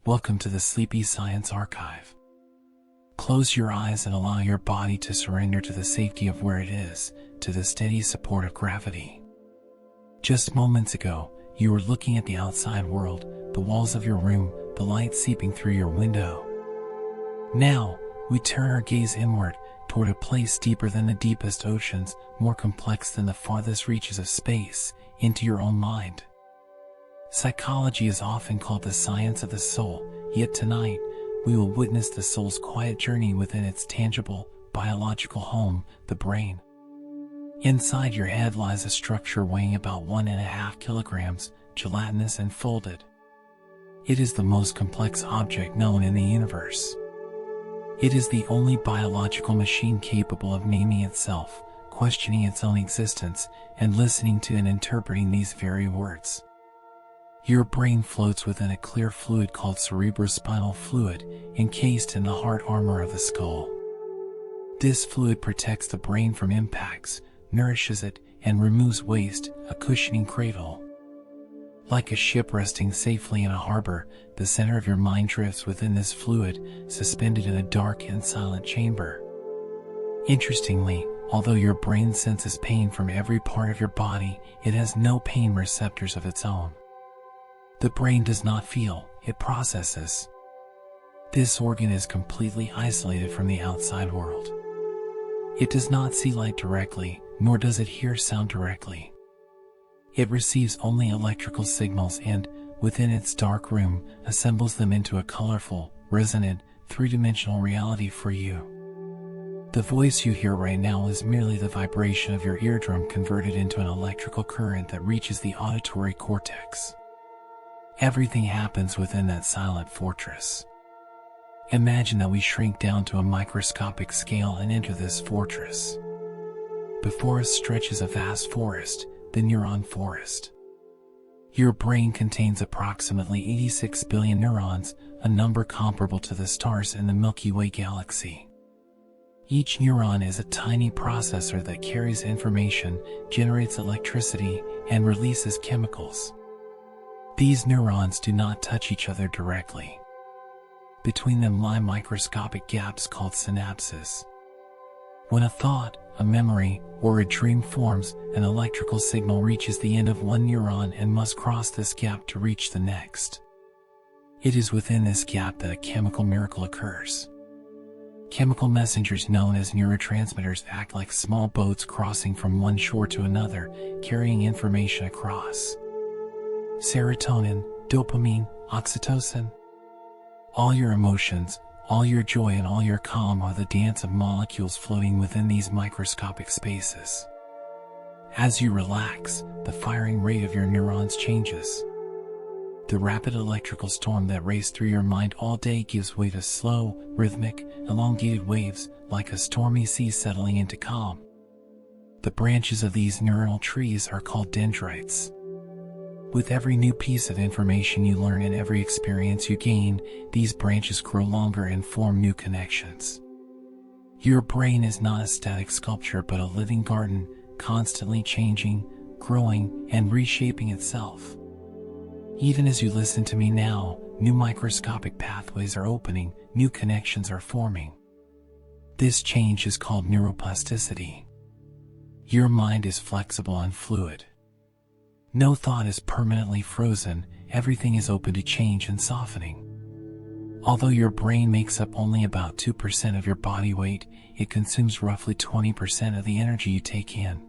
Welcome to the Sleepy Science Archive. Close your eyes and allow your body to surrender to the safety of where it is, to the steady support of gravity. Just moments ago, you were looking at the outside world, the walls of your room, the light seeping through your window. Now, we turn our gaze inward, toward a place deeper than the deepest oceans, more complex than the farthest reaches of space, into your own mind. Psychology is often called the science of the soul, yet tonight, we will witness the soul's quiet journey within its tangible, biological home, the brain. Inside your head lies a structure weighing about 1.5 kilograms, gelatinous and folded. It is the most complex object known in the universe. It is the only biological machine capable of naming itself, questioning its own existence, and listening to and interpreting these very words. Your brain floats within a clear fluid called cerebrospinal fluid, encased in the hard armor of the skull. This fluid protects the brain from impacts, nourishes it, and removes waste, a cushioning cradle. Like a ship resting safely in a harbor, the center of your mind drifts within this fluid, suspended in a dark and silent chamber. Interestingly, although your brain senses pain from every part of your body, it has no pain receptors of its own. The brain does not feel, it processes. This organ is completely isolated from the outside world. It does not see light directly, nor does it hear sound directly. It receives only electrical signals and, within its dark room, assembles them into a colorful, resonant, three-dimensional reality for you. The voice you hear right now is merely the vibration of your eardrum converted into an electrical current that reaches the auditory cortex. Everything happens within that silent fortress. Imagine that we shrink down to a microscopic scale and enter this fortress. Before us stretches a vast forest, the neuron forest. Your brain contains approximately 86 billion neurons, a number comparable to the stars in the Milky Way galaxy. Each neuron is a tiny processor that carries information, generates electricity, and releases chemicals. These neurons do not touch each other directly. Between them lie microscopic gaps called synapses. When a thought, a memory, or a dream forms, an electrical signal reaches the end of one neuron and must cross this gap to reach the next. It is within this gap that a chemical miracle occurs. Chemical messengers known as neurotransmitters act like small boats crossing from one shore to another, carrying information across. Serotonin, dopamine, oxytocin. All your emotions, all your joy and all your calm are the dance of molecules floating within these microscopic spaces. As you relax, the firing rate of your neurons changes. The rapid electrical storm that raced through your mind all day gives way to slow, rhythmic, elongated waves, like a stormy sea settling into calm. The branches of these neuronal trees are called dendrites. With every new piece of information you learn and every experience you gain, these branches grow longer and form new connections. Your brain is not a static sculpture but a living garden, constantly changing, growing, and reshaping itself. Even as you listen to me now, new microscopic pathways are opening, new connections are forming. This change is called neuroplasticity. Your mind is flexible and fluid. No thought is permanently frozen, everything is open to change and softening. Although your brain makes up only about 2% of your body weight, it consumes roughly 20% of the energy you take in.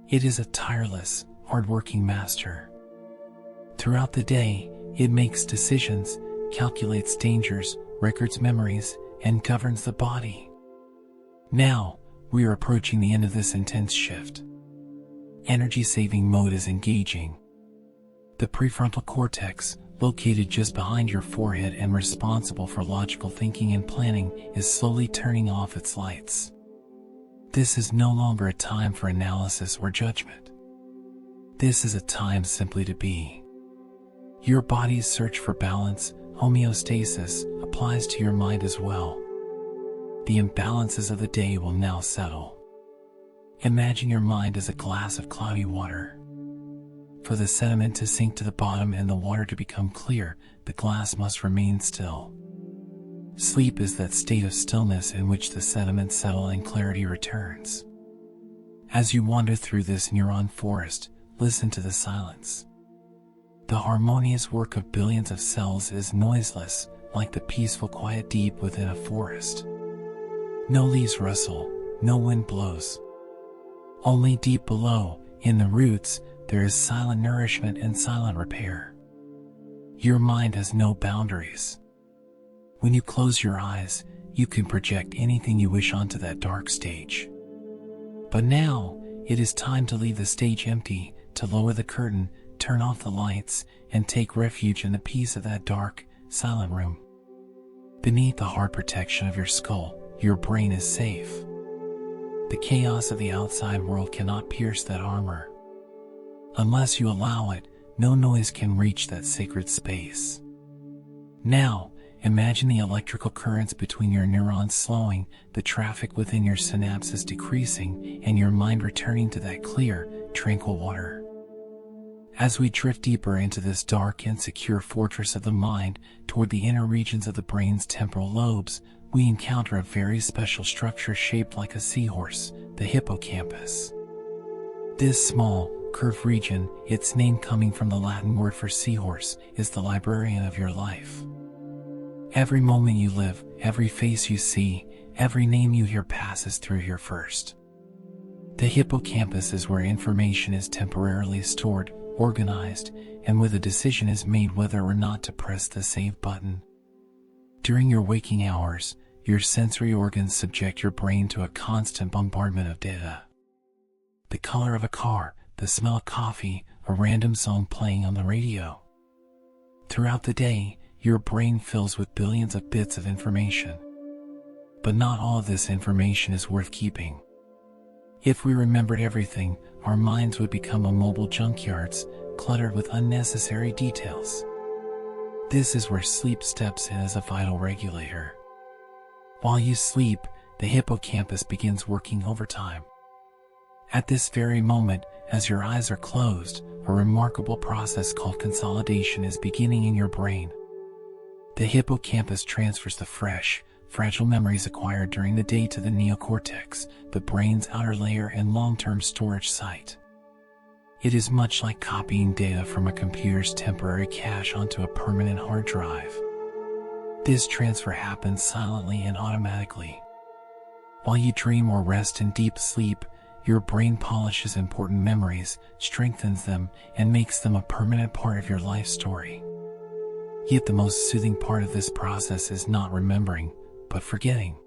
It is a tireless, hard-working master. Throughout the day, it makes decisions, calculates dangers, records memories, and governs the body. Now, we are approaching the end of this intense shift. Energy-saving mode is engaging. The prefrontal cortex, located just behind your forehead and responsible for logical thinking and planning, is slowly turning off its lights. This is no longer a time for analysis or judgment. This is a time simply to be. Your body's search for balance, homeostasis, applies to your mind as well. The imbalances of the day will now settle. Imagine your mind as a glass of cloudy water. For the sediment to sink to the bottom and the water to become clear, the glass must remain still. Sleep is that state of stillness in which the sediments settle and clarity returns. As you wander through this neuron forest, listen to the silence. The harmonious work of billions of cells is noiseless, like the peaceful quiet deep within a forest. No leaves rustle, no wind blows. Only deep below, in the roots, there is silent nourishment and silent repair. Your mind has no boundaries. When you close your eyes, you can project anything you wish onto that dark stage. But now, it is time to leave the stage empty, to lower the curtain, turn off the lights, and take refuge in the peace of that dark, silent room. Beneath the hard protection of your skull, your brain is safe. The chaos of the outside world cannot pierce that armor. Unless you allow it, no noise can reach that sacred space. Now, imagine the electrical currents between your neurons slowing, the traffic within your synapses decreasing, and your mind returning to that clear, tranquil water. As we drift deeper into this dark and secure fortress of the mind, toward the inner regions of the brain's temporal lobes, we encounter a very special structure shaped like a seahorse, the hippocampus. This small, curved region, its name coming from the Latin word for seahorse, is the librarian of your life. Every moment you live, every face you see, every name you hear passes through here first. The hippocampus is where information is temporarily stored, organized, and where the decision is made whether or not to press the save button. During your waking hours, your sensory organs subject your brain to a constant bombardment of data. The color of a car, the smell of coffee, a random song playing on the radio. Throughout the day, your brain fills with billions of bits of information. But not all of this information is worth keeping. If we remembered everything, our minds would become immobile junkyards, cluttered with unnecessary details. This is where sleep steps in as a vital regulator. While you sleep, the hippocampus begins working overtime. At this very moment, as your eyes are closed, a remarkable process called consolidation is beginning in your brain. The hippocampus transfers the fresh, fragile memories acquired during the day to the neocortex, the brain's outer layer and long-term storage site. It is much like copying data from a computer's temporary cache onto a permanent hard drive. This transfer happens silently and automatically. While you dream or rest in deep sleep, your brain polishes important memories, strengthens them, and makes them a permanent part of your life story. Yet the most soothing part of this process is not remembering, but forgetting.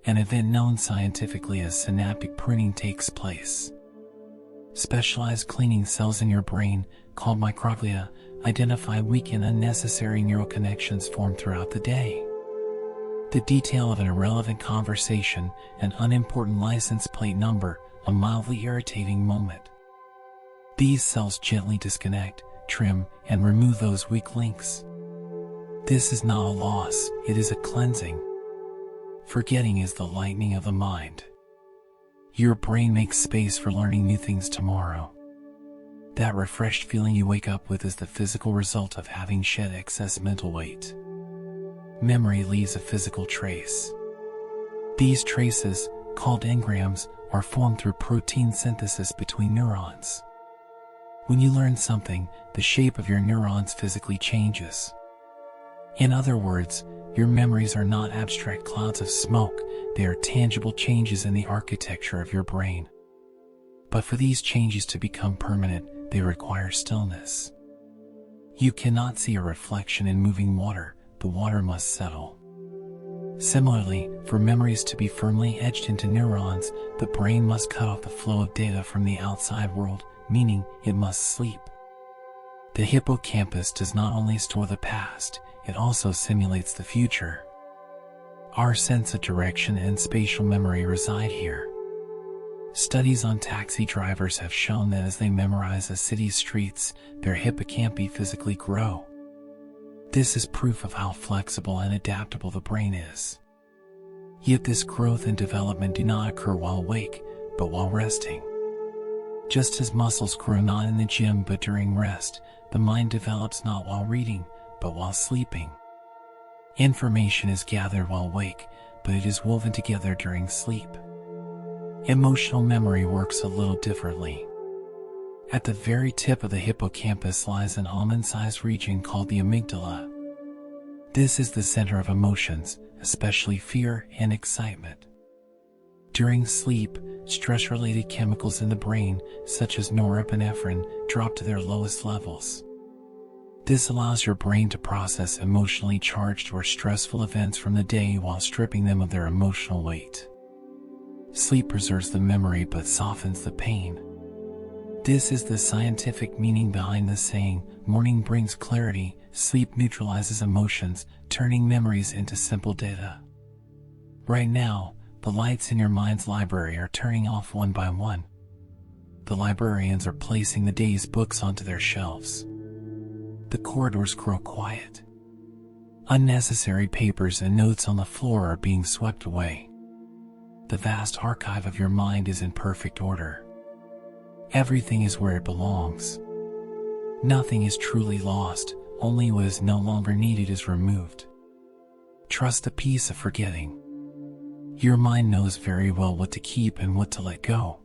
An event known scientifically as synaptic pruning takes place. Specialized cleaning cells in your brain, called microglia, identify weak and unnecessary neural connections formed throughout the day. The detail of an irrelevant conversation, an unimportant license plate number, a mildly irritating moment. These cells gently disconnect, trim, and remove those weak links. This is not a loss, it is a cleansing. Forgetting is the lightning of the mind. Your brain makes space for learning new things tomorrow. That refreshed feeling you wake up with is the physical result of having shed excess mental weight. Memory leaves a physical trace. These traces, called engrams, are formed through protein synthesis between neurons. When you learn something, the shape of your neurons physically changes. In other words, your memories are not abstract clouds of smoke, they are tangible changes in the architecture of your brain. But for these changes to become permanent, they require stillness. You cannot see a reflection in moving water, the water must settle. Similarly, for memories to be firmly etched into neurons, the brain must cut off the flow of data from the outside world, meaning it must sleep. The hippocampus does not only store the past, it also simulates the future. Our sense of direction and spatial memory reside here. Studies on taxi drivers have shown that as they memorize a city's streets, their hippocampi physically grow. This is proof of how flexible and adaptable the brain is. Yet this growth and development do not occur while awake, but while resting. Just as muscles grow not in the gym but during rest, the mind develops not while reading, but while sleeping. Information is gathered while awake, but it is woven together during sleep. Emotional memory works a little differently. At the very tip of the hippocampus lies an almond-sized region called the amygdala. This is the center of emotions, especially fear and excitement. During sleep, stress-related chemicals in the brain, such as norepinephrine, drop to their lowest levels. This allows your brain to process emotionally charged or stressful events from the day while stripping them of their emotional weight. Sleep preserves the memory but softens the pain. This is the scientific meaning behind the saying, "Morning brings clarity." Sleep neutralizes emotions, turning memories into simple data. Right now, the lights in your mind's library are turning off one by one. The librarians are placing the day's books onto their shelves. The corridors grow quiet. Unnecessary papers and notes on the floor are being swept away. The vast archive of your mind is in perfect order. Everything is where it belongs. Nothing is truly lost, only what is no longer needed is removed. Trust the peace of forgetting. Your mind knows very well what to keep and what to let go.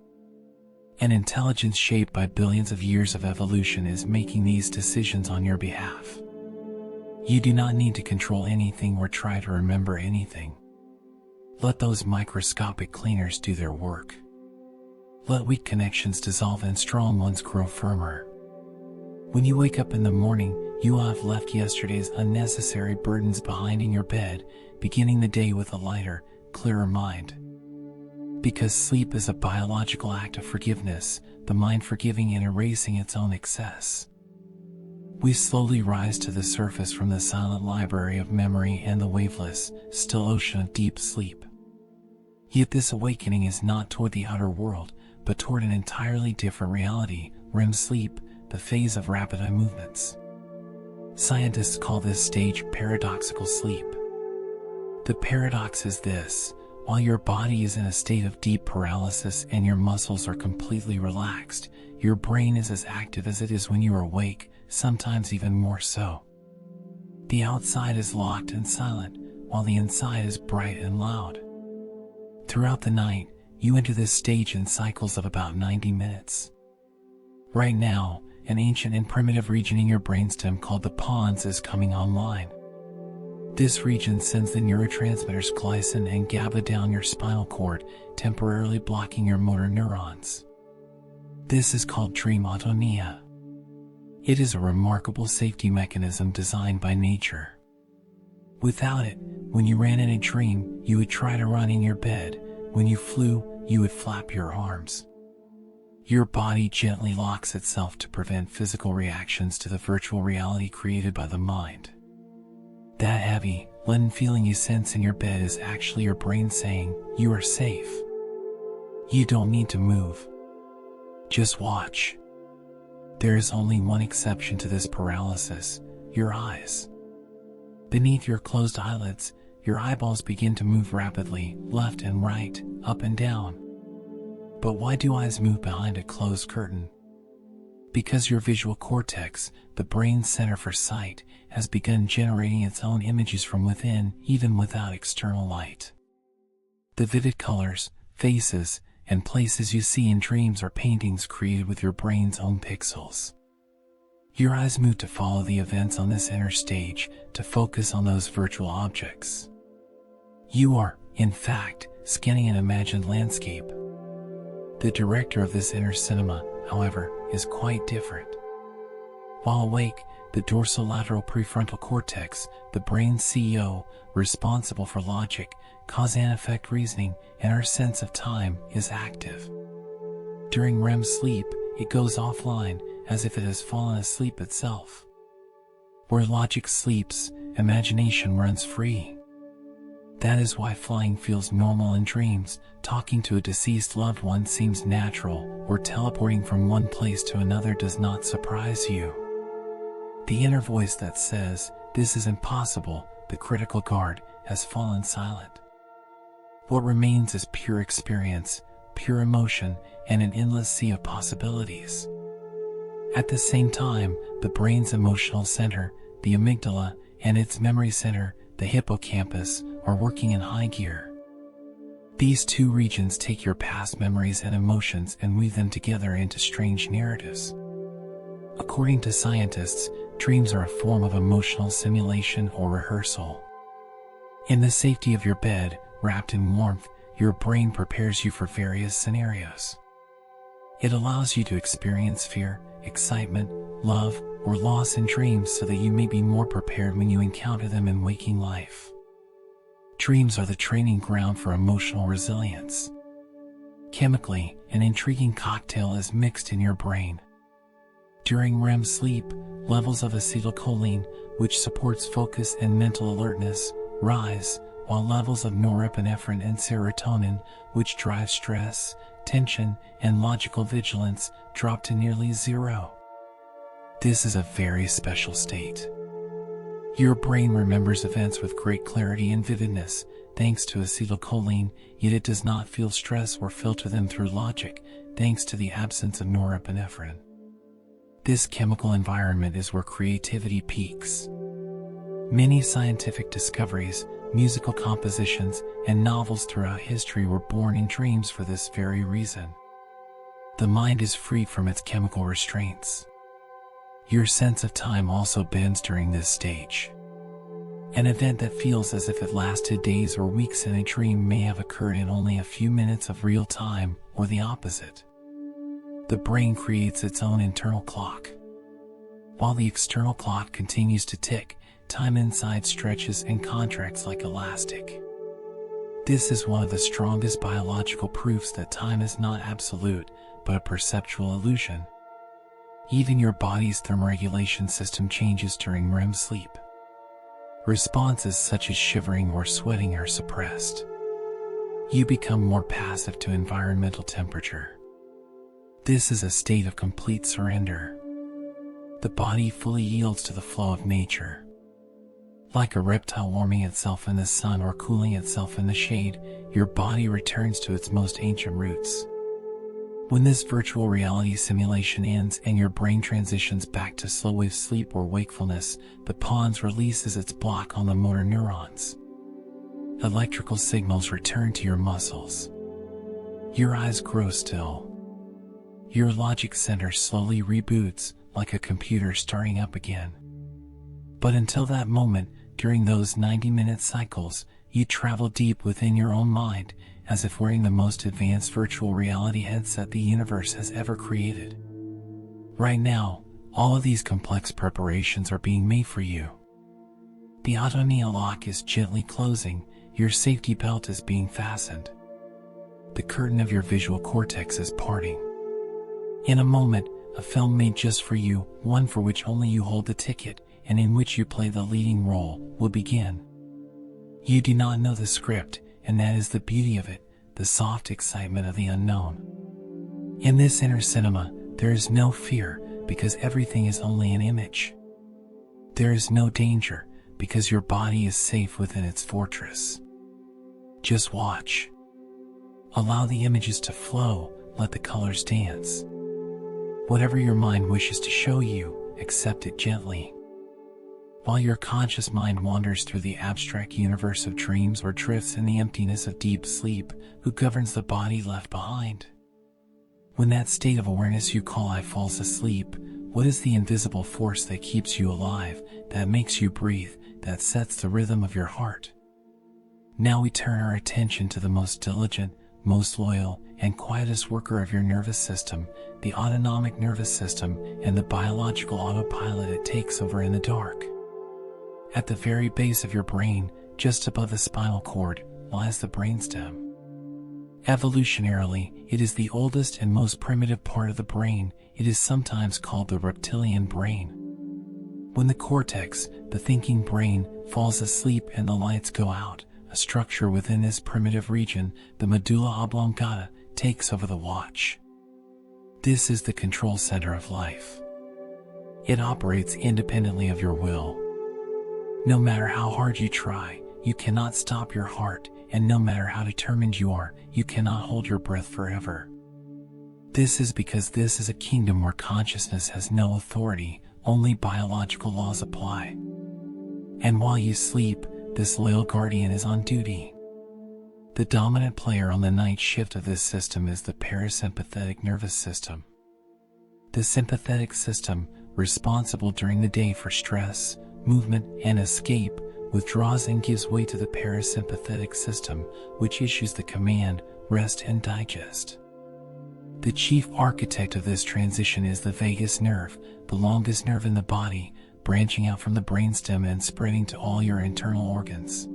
An intelligence shaped by billions of years of evolution is making these decisions on your behalf. You do not need to control anything or try to remember anything. Let those microscopic cleaners do their work. Let weak connections dissolve and strong ones grow firmer. When you wake up in the morning, you will have left yesterday's unnecessary burdens behind in your bed, beginning the day with a lighter, clearer mind. Because sleep is a biological act of forgiveness, the mind forgiving and erasing its own excess. We slowly rise to the surface from the silent library of memory and the waveless, still ocean of deep sleep. Yet this awakening is not toward the outer world, but toward an entirely different reality, REM sleep, the phase of rapid eye movements. Scientists call this stage paradoxical sleep. The paradox is this: while your body is in a state of deep paralysis and your muscles are completely relaxed, your brain is as active as it is when you are awake, sometimes even more so. The outside is locked and silent, while the inside is bright and loud. Throughout the night, you enter this stage in cycles of about 90 minutes. Right now, an ancient and primitive region in your brainstem called the pons is coming online. This region sends the neurotransmitters glycin and GABA down your spinal cord, temporarily blocking your motor neurons. This is called dream autonomia. It is a remarkable safety mechanism designed by nature. Without it, when you ran in a dream, you would try to run in your bed. When you flew, you would flap your arms. Your body gently locks itself to prevent physical reactions to the virtual reality created by the mind. That heavy, leaden feeling you sense in your bed is actually your brain saying, "You are safe. You don't need to move. Just watch." There is only one exception to this paralysis: your eyes. Beneath your closed eyelids, your eyeballs begin to move rapidly, left and right, up and down. But why do eyes move behind a closed curtain? Because your visual cortex, the brain's center for sight, has begun generating its own images from within, even without external light. The vivid colors, faces, and places you see in dreams are paintings created with your brain's own pixels. Your eyes move to follow the events on this inner stage, to focus on those virtual objects. You are, in fact, scanning an imagined landscape. The director of this inner cinema, however, is quite different. While awake, the dorsolateral prefrontal cortex, the brain's CEO, responsible for logic, cause and effect reasoning, and our sense of time, is active. During REM sleep, it goes offline, as if it has fallen asleep itself. Where logic sleeps, imagination runs free. That is why flying feels normal in dreams, talking to a deceased loved one seems natural, or teleporting from one place to another does not surprise you. The inner voice that says, "This is impossible," the critical guard, has fallen silent. What remains is pure experience, pure emotion and an endless sea of possibilities. At the same time, the brain's emotional center, the amygdala, and its memory center, the hippocampus, are working in high gear. These two regions take your past memories and emotions and weave them together into strange narratives. According to scientists, dreams are a form of emotional simulation or rehearsal. In the safety of your bed, wrapped in warmth, your brain prepares you for various scenarios. It allows you to experience fear, excitement, love, or loss in dreams so that you may be more prepared when you encounter them in waking life. Dreams are the training ground for emotional resilience. Chemically, an intriguing cocktail is mixed in your brain. During REM sleep, levels of acetylcholine, which supports focus and mental alertness, rise, while levels of norepinephrine and serotonin, which drive stress, tension, and logical vigilance, drop to nearly zero. This is a very special state. Your brain remembers events with great clarity and vividness, thanks to acetylcholine, yet it does not feel stress or filter them through logic, thanks to the absence of norepinephrine. This chemical environment is where creativity peaks. Many scientific discoveries, musical compositions, and novels throughout history were born in dreams for this very reason. The mind is freed from its chemical restraints. Your sense of time also bends during this stage. An event that feels as if it lasted days or weeks in a dream may have occurred in only a few minutes of real time, or the opposite. The brain creates its own internal clock. While the external clock continues to tick, time inside stretches and contracts like elastic. This is one of the strongest biological proofs that time is not absolute, but a perceptual illusion. Even your body's thermoregulation system changes during REM sleep. Responses such as shivering or sweating are suppressed. You become more passive to environmental temperature. This is a state of complete surrender. The body fully yields to the flow of nature. Like a reptile warming itself in the sun or cooling itself in the shade, your body returns to its most ancient roots. When this virtual reality simulation ends and your brain transitions back to slow-wave sleep or wakefulness, the pons releases its block on the motor neurons. Electrical signals return to your muscles. Your eyes grow still. Your logic center slowly reboots, like a computer starting up again. But until that moment, during those 90-minute cycles, you travel deep within your own mind, as if wearing the most advanced virtual reality headset the universe has ever created. Right now, all of these complex preparations are being made for you. The autonomia lock is gently closing, your safety belt is being fastened. The curtain of your visual cortex is parting. In a moment, a film made just for you, one for which only you hold the ticket, and in which you play the leading role, will begin. You do not know the script, and that is the beauty of it, the soft excitement of the unknown. In this inner cinema, there is no fear, because everything is only an image. There is no danger, because your body is safe within its fortress. Just watch. Allow the images to flow, let the colors dance. Whatever your mind wishes to show you, accept it gently. While your conscious mind wanders through the abstract universe of dreams or drifts in the emptiness of deep sleep, who governs the body left behind? When that state of awareness you call I falls asleep, what is the invisible force that keeps you alive, that makes you breathe, that sets the rhythm of your heart? Now we turn our attention to the most diligent, most loyal, and quietest worker of your nervous system, the autonomic nervous system, and the biological autopilot it takes over in the dark. At the very base of your brain, just above the spinal cord, lies the brainstem. Evolutionarily, it is the oldest and most primitive part of the brain. It is sometimes called the reptilian brain. When the cortex, the thinking brain, falls asleep and the lights go out, a structure within this primitive region, the medulla oblongata, takes over the watch. This is the control center of life. It operates independently of your will. No matter how hard you try, you cannot stop your heart, and no matter how determined you are, you cannot hold your breath forever. This is because this is a kingdom where consciousness has no authority, only biological laws apply. And while you sleep, this loyal guardian is on duty. The dominant player on the night shift of this system is the parasympathetic nervous system. The sympathetic system, responsible during the day for stress, movement, and escape, withdraws and gives way to the parasympathetic system, which issues the command, rest and digest. The chief architect of this transition is the vagus nerve, the longest nerve in the body, branching out from the brainstem and spreading to all your internal organs.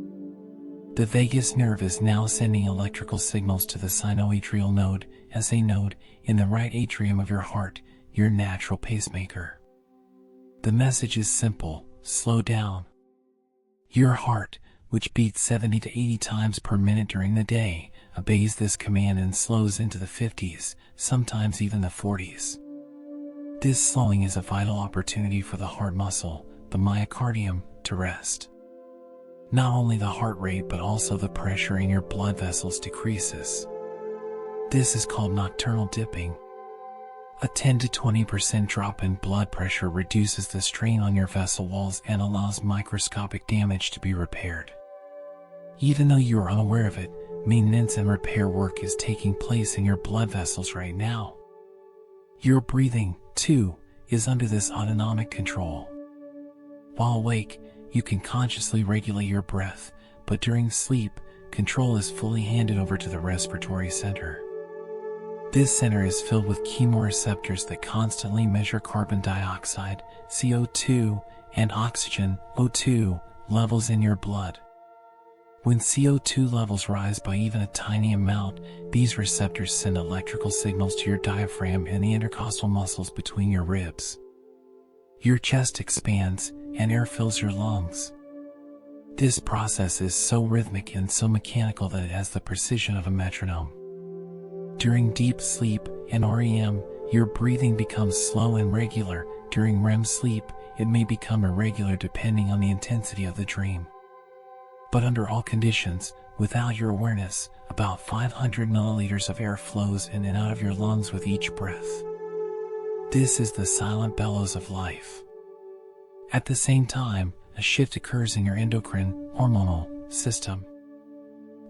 The vagus nerve is now sending electrical signals to the sinoatrial node, SA node, in the right atrium of your heart, your natural pacemaker. The message is simple: slow down. Your heart, which beats 70 to 80 times per minute during the day, obeys this command and slows into the 50s, sometimes even the 40s. This slowing is a vital opportunity for the heart muscle, the myocardium, to rest. Not only the heart rate but also the pressure in your blood vessels decreases. This is called nocturnal dipping. A 10 to 20% drop in blood pressure reduces the strain on your vessel walls and allows microscopic damage to be repaired. Even though you are unaware of it, maintenance and repair work is taking place in your blood vessels right now. Your breathing, too, is under this autonomic control. While awake, you can consciously regulate your breath, but during sleep, control is fully handed over to the respiratory center. This center is filled with chemoreceptors that constantly measure carbon dioxide, CO2, and oxygen, O2, levels in your blood. When CO2 levels rise by even a tiny amount, these receptors send electrical signals to your diaphragm and the intercostal muscles between your ribs. Your chest expands, and air fills your lungs. This process is so rhythmic and so mechanical that it has the precision of a metronome. During deep sleep and REM, your breathing becomes slow and regular. During REM sleep, it may become irregular depending on the intensity of the dream. But under all conditions, without your awareness, about 500 milliliters of air flows in and out of your lungs with each breath. This is the silent bellows of life. At the same time, a shift occurs in your endocrine, hormonal system.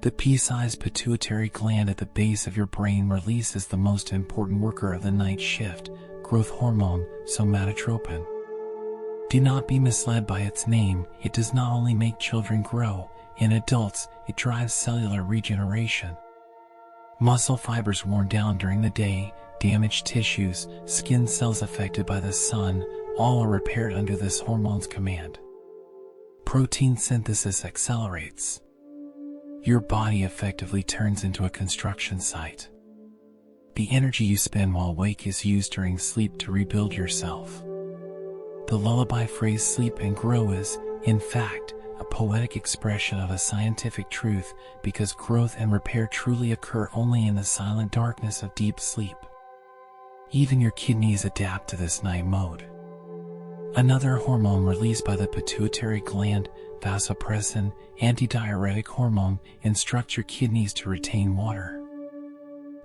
The pea-sized pituitary gland at the base of your brain releases the most important worker of the night shift, growth hormone, somatotropin. Do not be misled by its name. It does not only make children grow. In adults, it drives cellular regeneration. Muscle fibers worn down during the day, damaged tissues, skin cells affected by the sun, all are repaired under this hormone's command. Protein synthesis accelerates. Your body effectively turns into a construction site. The energy you spend while awake is used during sleep to rebuild yourself. The lullaby phrase "sleep and grow" is, in fact, a poetic expression of a scientific truth, because growth and repair truly occur only in the silent darkness of deep sleep. Even your kidneys adapt to this night mode. Another hormone released by the pituitary gland, vasopressin, antidiuretic hormone, instructs your kidneys to retain water.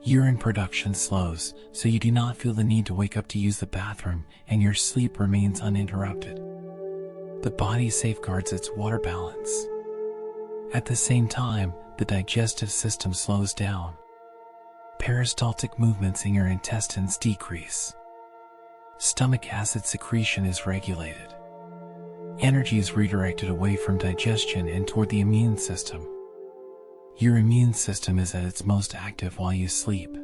Urine production slows, so you do not feel the need to wake up to use the bathroom, and your sleep remains uninterrupted. The body safeguards its water balance. At the same time, the digestive system slows down. Peristaltic movements in your intestines decrease. Stomach acid secretion is regulated. Energy is redirected away from digestion and toward the immune system. Your immune system is at its most active while you sleep.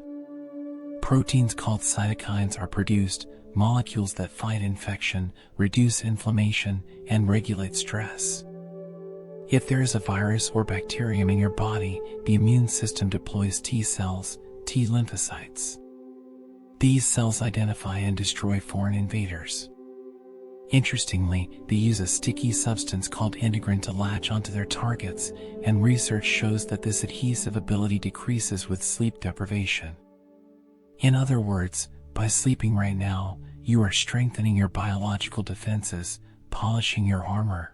Proteins called cytokines are produced, molecules that fight infection, reduce inflammation, and regulate stress. If there is a virus or bacterium in your body, the immune system deploys T cells, T lymphocytes. These cells identify and destroy foreign invaders. Interestingly, they use a sticky substance called integrin to latch onto their targets, and research shows that this adhesive ability decreases with sleep deprivation. In other words, by sleeping right now, you are strengthening your biological defenses, polishing your armor.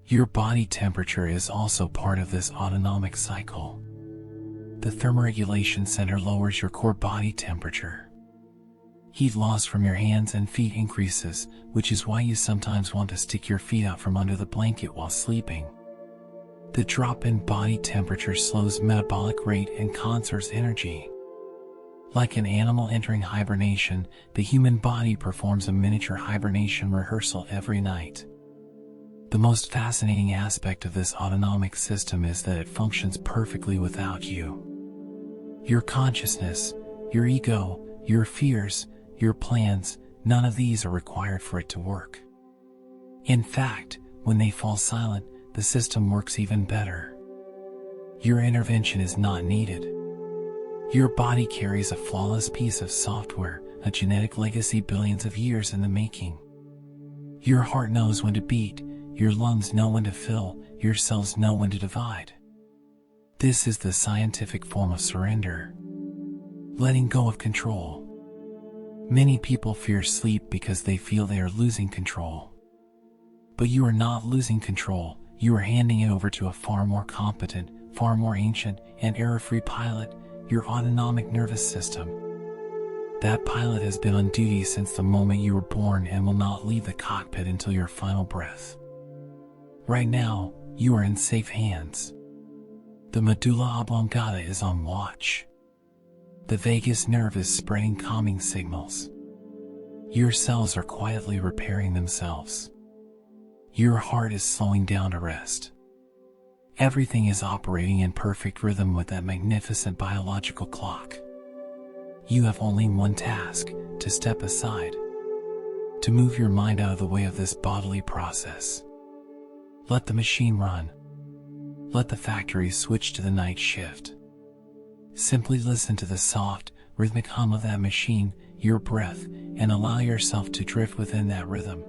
Your body temperature is also part of this autonomic cycle. The thermoregulation center lowers your core body temperature. Heat loss from your hands and feet increases, which is why you sometimes want to stick your feet out from under the blanket while sleeping. The drop in body temperature slows metabolic rate and conserves energy. Like an animal entering hibernation, the human body performs a miniature hibernation rehearsal every night. The most fascinating aspect of this autonomic system is that it functions perfectly without you. Your consciousness, your ego, your fears, your plans, none of these are required for it to work. In fact, when they fall silent, the system works even better. Your intervention is not needed. Your body carries a flawless piece of software, a genetic legacy billions of years in the making. Your heart knows when to beat, your lungs know when to fill, your cells know when to divide. This is the scientific form of surrender. Letting go of control. Many people fear sleep because they feel they are losing control. But you are not losing control, you are handing it over to a far more competent, far more ancient, and error-free pilot, your autonomic nervous system. That pilot has been on duty since the moment you were born and will not leave the cockpit until your final breath. Right now, you are in safe hands. The medulla oblongata is on watch. The vagus nerve is spreading calming signals. Your cells are quietly repairing themselves. Your heart is slowing down to rest. Everything is operating in perfect rhythm with that magnificent biological clock. You have only one task: to step aside, to move your mind out of the way of this bodily process. Let the machine run. Let the factory switch to the night shift. Simply listen to the soft, rhythmic hum of that machine, your breath, and allow yourself to drift within that rhythm.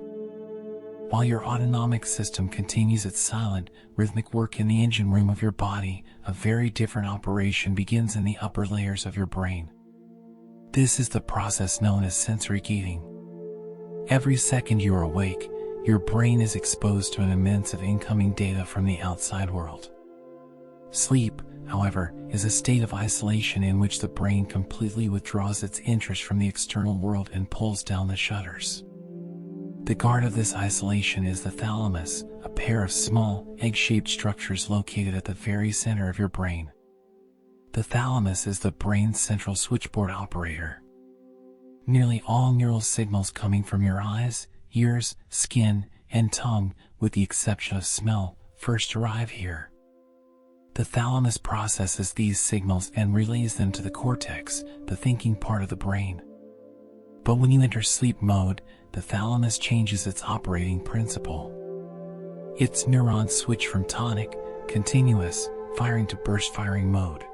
While your autonomic system continues its silent, rhythmic work in the engine room of your body, a very different operation begins in the upper layers of your brain. This is the process known as sensory gating. Every second you are awake, your brain is exposed to an immense of incoming data from the outside world. Sleep, however, is a state of isolation in which the brain completely withdraws its interest from the external world and pulls down the shutters. The guard of this isolation is the thalamus, a pair of small, egg-shaped structures located at the very center of your brain. The thalamus is the brain's central switchboard operator. Nearly all neural signals coming from your eyes, ears, skin, and tongue, with the exception of smell, first arrive here. The thalamus processes these signals and relays them to the cortex, the thinking part of the brain. But when you enter sleep mode, the thalamus changes its operating principle. Its neurons switch from tonic, continuous, firing to burst firing mode.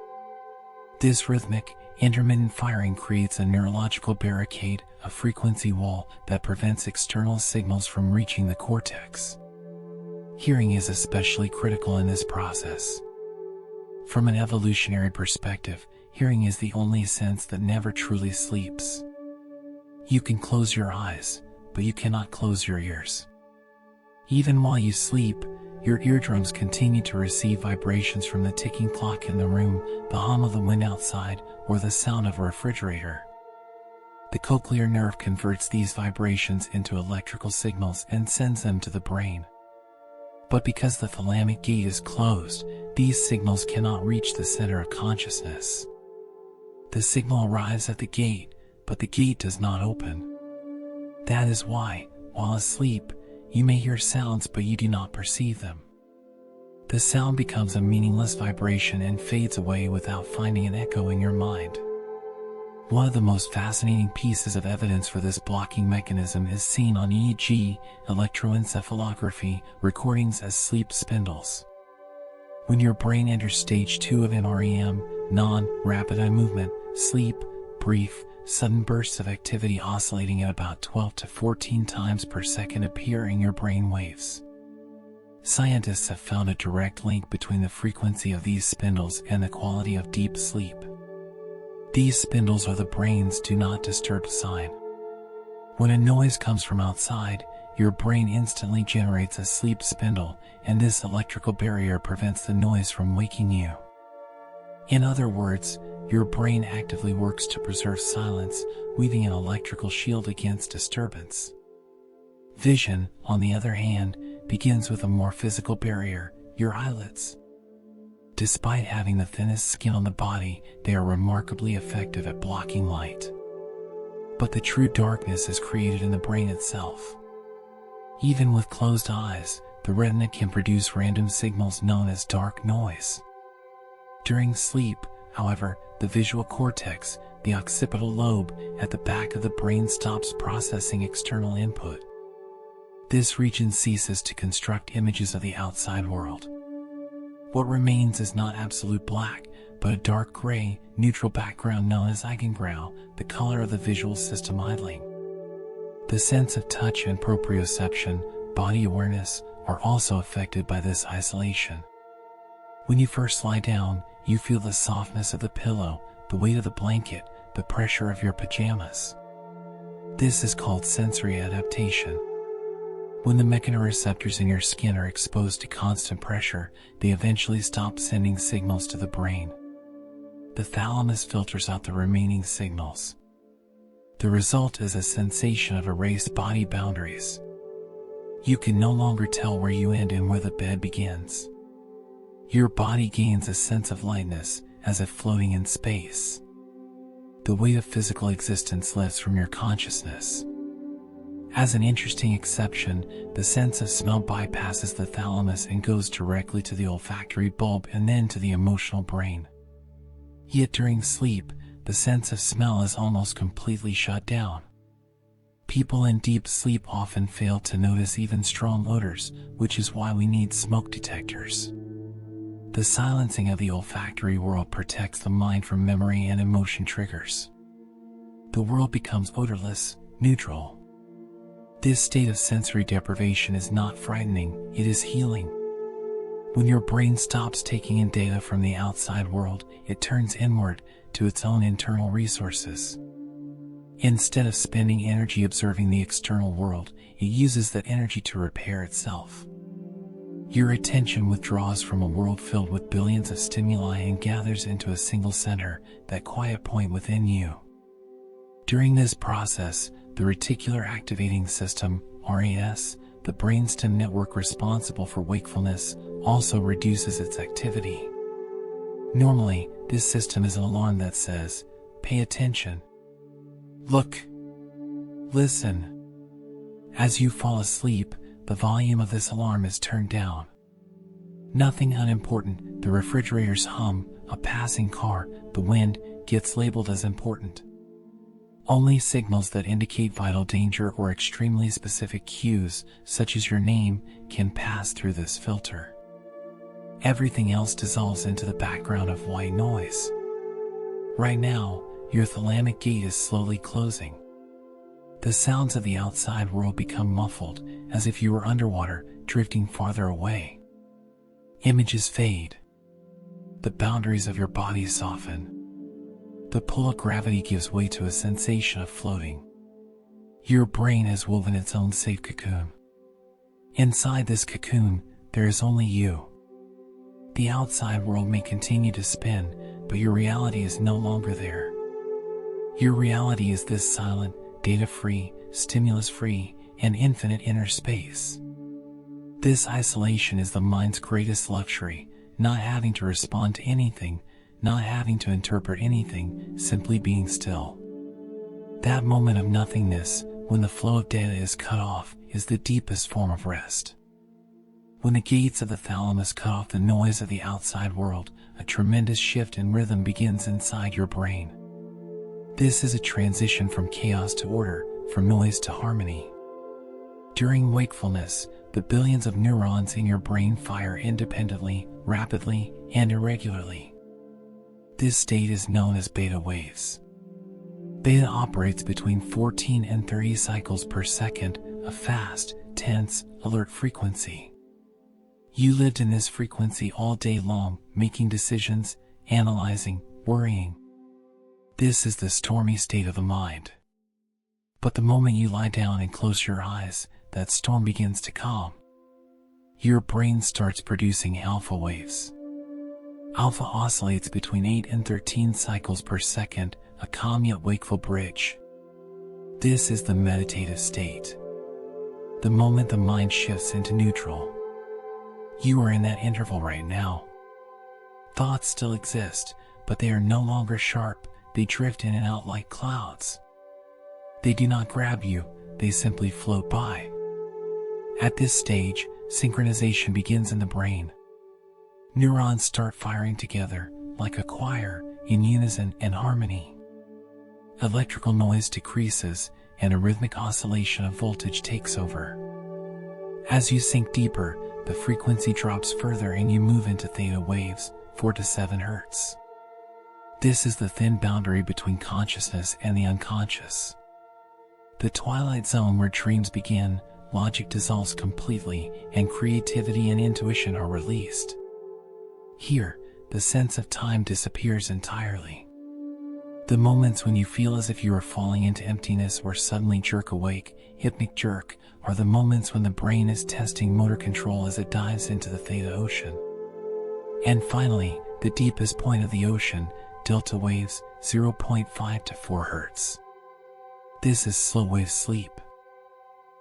This rhythmic, intermittent firing creates a neurological barricade, a frequency wall that prevents external signals from reaching the cortex. Hearing is especially critical in this process. From an evolutionary perspective, hearing is the only sense that never truly sleeps. You can close your eyes, but you cannot close your ears. Even while you sleep, your eardrums continue to receive vibrations from the ticking clock in the room, the hum of the wind outside, or the sound of a refrigerator. The cochlear nerve converts these vibrations into electrical signals and sends them to the brain. But because the thalamic gate is closed, these signals cannot reach the center of consciousness. The signal arrives at the gate, but the gate does not open. That is why, while asleep, you may hear sounds but you do not perceive them. The sound becomes a meaningless vibration and fades away without finding an echo in your mind. One of the most fascinating pieces of evidence for this blocking mechanism is seen on EEG, electroencephalography, recordings as sleep spindles. When your brain enters stage 2 of NREM, non-rapid eye movement, sleep, brief, sudden bursts of activity oscillating at about 12 to 14 times per second appear in your brain waves. Scientists have found a direct link between the frequency of these spindles and the quality of deep sleep. These spindles are the brain's do not disturb sign. When a noise comes from outside, your brain instantly generates a sleep spindle, and this electrical barrier prevents the noise from waking you. In other words, your brain actively works to preserve silence, weaving an electrical shield against disturbance. Vision, on the other hand, begins with a more physical barrier, your eyelids. Despite having the thinnest skin on the body, they are remarkably effective at blocking light. But the true darkness is created in the brain itself. Even with closed eyes, the retina can produce random signals known as dark noise. During sleep, however, the visual cortex, the occipital lobe, at the back of the brain stops processing external input. This region ceases to construct images of the outside world. What remains is not absolute black, but a dark gray, neutral background known as Eigengrau, the color of the visual system idling. The sense of touch and proprioception, body awareness, are also affected by this isolation. When you first lie down, you feel the softness of the pillow, the weight of the blanket, the pressure of your pajamas. This is called sensory adaptation. When the mechanoreceptors in your skin are exposed to constant pressure, they eventually stop sending signals to the brain. The thalamus filters out the remaining signals. The result is a sensation of erased body boundaries. You can no longer tell where you end and where the bed begins. Your body gains a sense of lightness, as if floating in space. The weight of physical existence lifts from your consciousness. As an interesting exception, the sense of smell bypasses the thalamus and goes directly to the olfactory bulb and then to the emotional brain. Yet during sleep, the sense of smell is almost completely shut down. People in deep sleep often fail to notice even strong odors, which is why we need smoke detectors. The silencing of the olfactory world protects the mind from memory and emotion triggers. The world becomes odorless, neutral. This state of sensory deprivation is not frightening, it is healing. When your brain stops taking in data from the outside world, it turns inward to its own internal resources. Instead of spending energy observing the external world, it uses that energy to repair itself. Your attention withdraws from a world filled with billions of stimuli and gathers into a single center, that quiet point within you. During this process, the reticular activating system, RAS, the brainstem network responsible for wakefulness, also reduces its activity. Normally, this system is an alarm that says, "Pay attention. Look. Listen." As you fall asleep, the volume of this alarm is turned down. Nothing unimportant, the refrigerator's hum, a passing car, the wind, gets labeled as important. Only signals that indicate vital danger or extremely specific cues, such as your name, can pass through this filter. Everything else dissolves into the background of white noise. Right now, your thalamic gate is slowly closing. The sounds of the outside world become muffled, as if you were underwater, drifting farther away. Images fade. The boundaries of your body soften. The pull of gravity gives way to a sensation of floating. Your brain has woven its own safe cocoon. Inside this cocoon, there is only you. The outside world may continue to spin, but your reality is no longer there. Your reality is this silent, data-free, stimulus-free, and infinite inner space. This isolation is the mind's greatest luxury, not having to respond to anything, not having to interpret anything, simply being still. That moment of nothingness, when the flow of data is cut off, is the deepest form of rest. When the gates of the thalamus cut off the noise of the outside world, a tremendous shift in rhythm begins inside your brain. This is a transition from chaos to order, from noise to harmony. During wakefulness, the billions of neurons in your brain fire independently, rapidly, and irregularly. This state is known as beta waves. Beta operates between 14 and 30 cycles per second, a fast, tense, alert frequency. You lived in this frequency all day long, making decisions, analyzing, worrying. This is the stormy state of the mind. But the moment you lie down and close your eyes, that storm begins to calm. Your brain starts producing alpha waves. Alpha oscillates between 8 and 13 cycles per second, a calm yet wakeful bridge. This is the meditative state. The moment the mind shifts into neutral. You are in that interval right now. Thoughts still exist, but they are no longer sharp. They drift in and out like clouds. They do not grab you, they simply float by. At this stage, synchronization begins in the brain. Neurons start firing together, like a choir, in unison and harmony. Electrical noise decreases, and a rhythmic oscillation of voltage takes over. As you sink deeper, the frequency drops further and you move into theta waves, 4 to 7 Hz. This is the thin boundary between consciousness and the unconscious. The twilight zone where dreams begin, logic dissolves completely, and creativity and intuition are released. Here, the sense of time disappears entirely. The moments when you feel as if you are falling into emptiness or suddenly jerk awake, hypnic jerk, are the moments when the brain is testing motor control as it dives into the theta ocean. And finally, the deepest point of the ocean, delta waves, 0.5 to 4 Hz. This is slow wave sleep.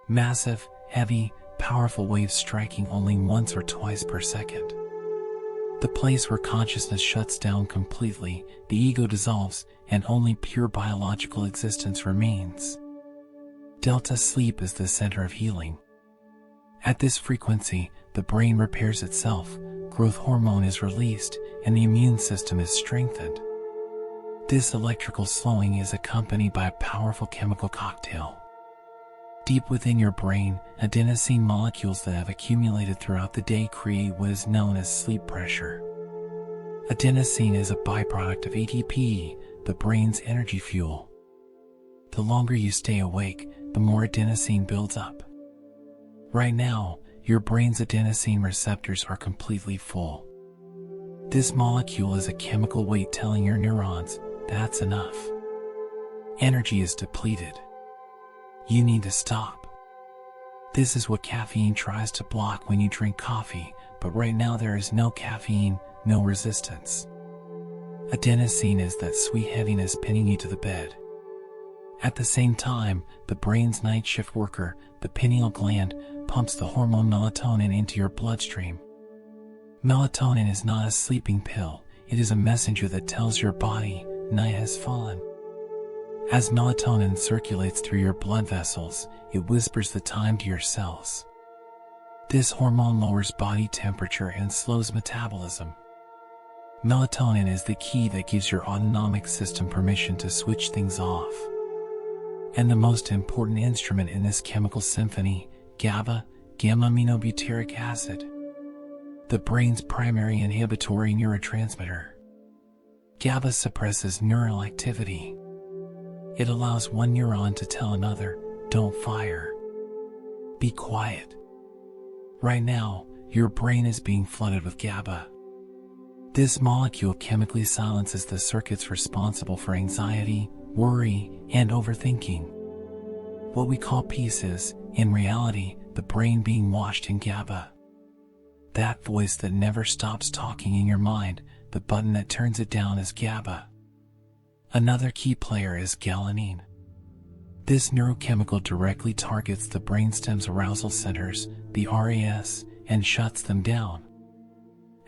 Massive, heavy, powerful waves striking only once or twice per second. The place where consciousness shuts down completely, the ego dissolves, and only pure biological existence remains. Delta sleep is the center of healing. At this frequency, the brain repairs itself, growth hormone is released, and the immune system is strengthened. This electrical slowing is accompanied by a powerful chemical cocktail. Deep within your brain, adenosine molecules that have accumulated throughout the day create what is known as sleep pressure. Adenosine is a byproduct of ATP, the brain's energy fuel. The longer you stay awake, the more adenosine builds up. Right now, your brain's adenosine receptors are completely full. This molecule is a chemical weight telling your neurons, that's enough. Energy is depleted. You need to stop. This is what caffeine tries to block when you drink coffee, but right now there is no caffeine, no resistance. Adenosine is that sweet heaviness pinning you to the bed. At the same time, the brain's night shift worker, the pineal gland, pumps the hormone melatonin into your bloodstream. Melatonin is not a sleeping pill, it is a messenger that tells your body, night has fallen. As melatonin circulates through your blood vessels, it whispers the time to your cells. This hormone lowers body temperature and slows metabolism. Melatonin is the key that gives your autonomic system permission to switch things off. And the most important instrument in this chemical symphony, GABA, gamma-aminobutyric acid. The brain's primary inhibitory neurotransmitter. GABA suppresses neural activity. It allows one neuron to tell another, don't fire. Be quiet. Right now, your brain is being flooded with GABA. This molecule chemically silences the circuits responsible for anxiety, worry, and overthinking. What we call peace is, in reality, the brain being washed in GABA. That voice that never stops talking in your mind, the button that turns it down is GABA. Another key player is galanine. This neurochemical directly targets the brainstem's arousal centers, the RAS, and shuts them down.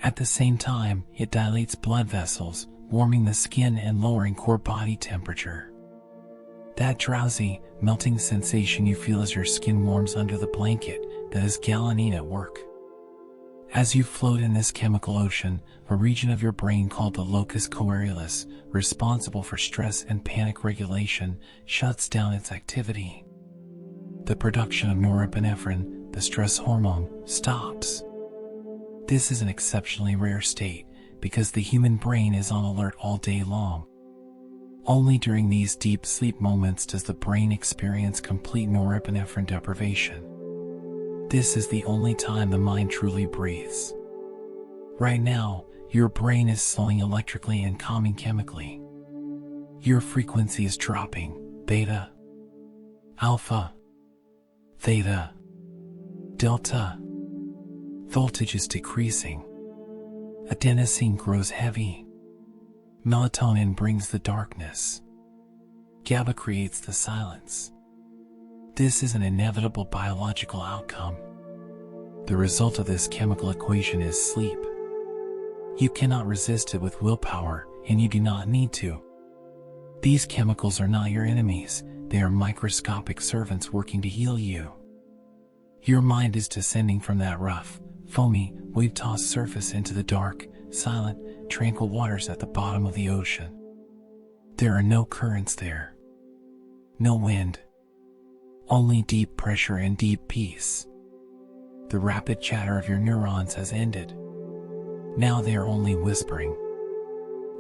At the same time, it dilates blood vessels, warming the skin and lowering core body temperature. That drowsy, melting sensation you feel as your skin warms under the blanket, that is galanine at work. As you float in this chemical ocean, a region of your brain called the locus coeruleus, responsible for stress and panic regulation, shuts down its activity. The production of norepinephrine, the stress hormone, stops. This is an exceptionally rare state, because the human brain is on alert all day long. Only during these deep sleep moments does the brain experience complete norepinephrine deprivation. This is the only time the mind truly breathes. Right now, your brain is slowing electrically and calming chemically. Your frequency is dropping, beta, alpha, theta, delta voltage is decreasing. Adenosine grows heavy. Melatonin brings the darkness. GABA creates the silence. This is an inevitable biological outcome. The result of this chemical equation is sleep. You cannot resist it with willpower, and you do not need to. These chemicals are not your enemies, they are microscopic servants working to heal you. Your mind is descending from that rough, foamy, wave-tossed surface into the dark, silent, tranquil waters at the bottom of the ocean. There are no currents there. No wind. Only deep pressure and deep peace. The rapid chatter of your neurons has ended. Now they are only whispering.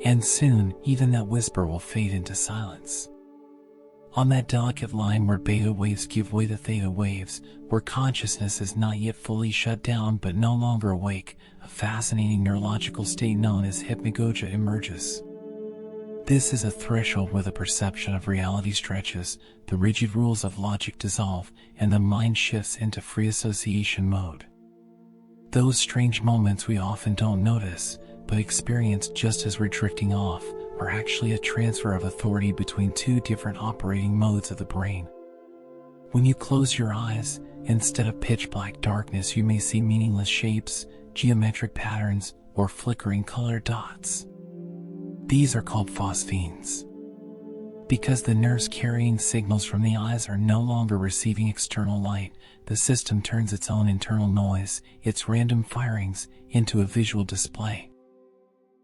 And soon, even that whisper will fade into silence. On that delicate line where beta waves give way to theta waves, where consciousness is not yet fully shut down but no longer awake, a fascinating neurological state known as hypnagogia emerges. This is a threshold where the perception of reality stretches, the rigid rules of logic dissolve, and the mind shifts into free association mode. Those strange moments we often don't notice, but experience just as we're drifting off, are actually a transfer of authority between two different operating modes of the brain. When you close your eyes, instead of pitch black darkness, you may see meaningless shapes, geometric patterns, or flickering colored dots. These are called phosphenes. Because the nerves carrying signals from the eyes are no longer receiving external light, the system turns its own internal noise, its random firings, into a visual display.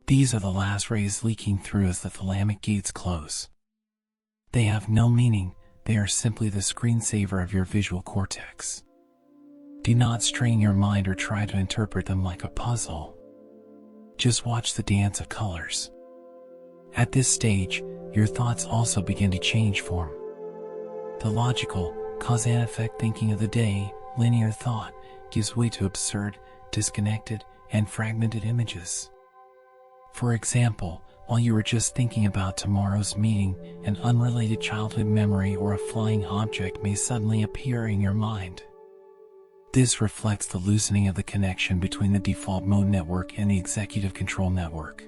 These are the last rays leaking through as the thalamic gates close. They have no meaning, they are simply the screensaver of your visual cortex. Do not strain your mind or try to interpret them like a puzzle. Just watch the dance of colors. At this stage, your thoughts also begin to change form. The logical, cause and effect thinking of the day, linear thought, gives way to absurd, disconnected, and fragmented images. For example, while you were just thinking about tomorrow's meeting, an unrelated childhood memory or a flying object may suddenly appear in your mind. This reflects the loosening of the connection between the default mode network and the executive control network.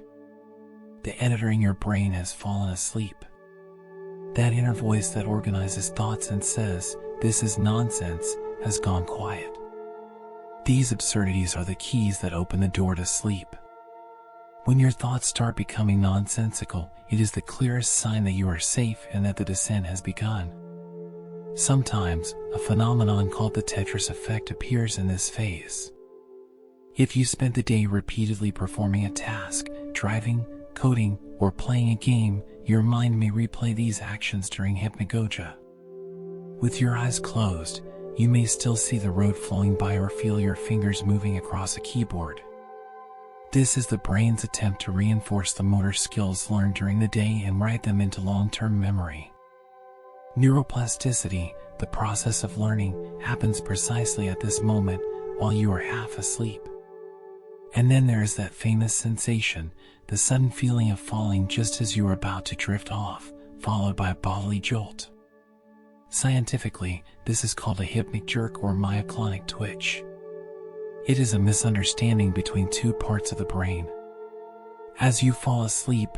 The editor in your brain has fallen asleep. That inner voice that organizes thoughts and says, "This is nonsense," has gone quiet. These absurdities are the keys that open the door to sleep. When your thoughts start becoming nonsensical, it is the clearest sign that you are safe and that the descent has begun. Sometimes, a phenomenon called the Tetris effect appears in this phase. If you spent the day repeatedly performing a task, driving, coding, or playing a game, your mind may replay these actions during hypnagogia. With your eyes closed, you may still see the road flowing by or feel your fingers moving across a keyboard. This is the brain's attempt to reinforce the motor skills learned during the day and write them into long-term memory. Neuroplasticity, the process of learning, happens precisely at this moment while you are half asleep. And then there is that famous sensation, the sudden feeling of falling just as you are about to drift off, followed by a bodily jolt. Scientifically, this is called a hypnic jerk or myoclonic twitch. It is a misunderstanding between two parts of the brain. As you fall asleep,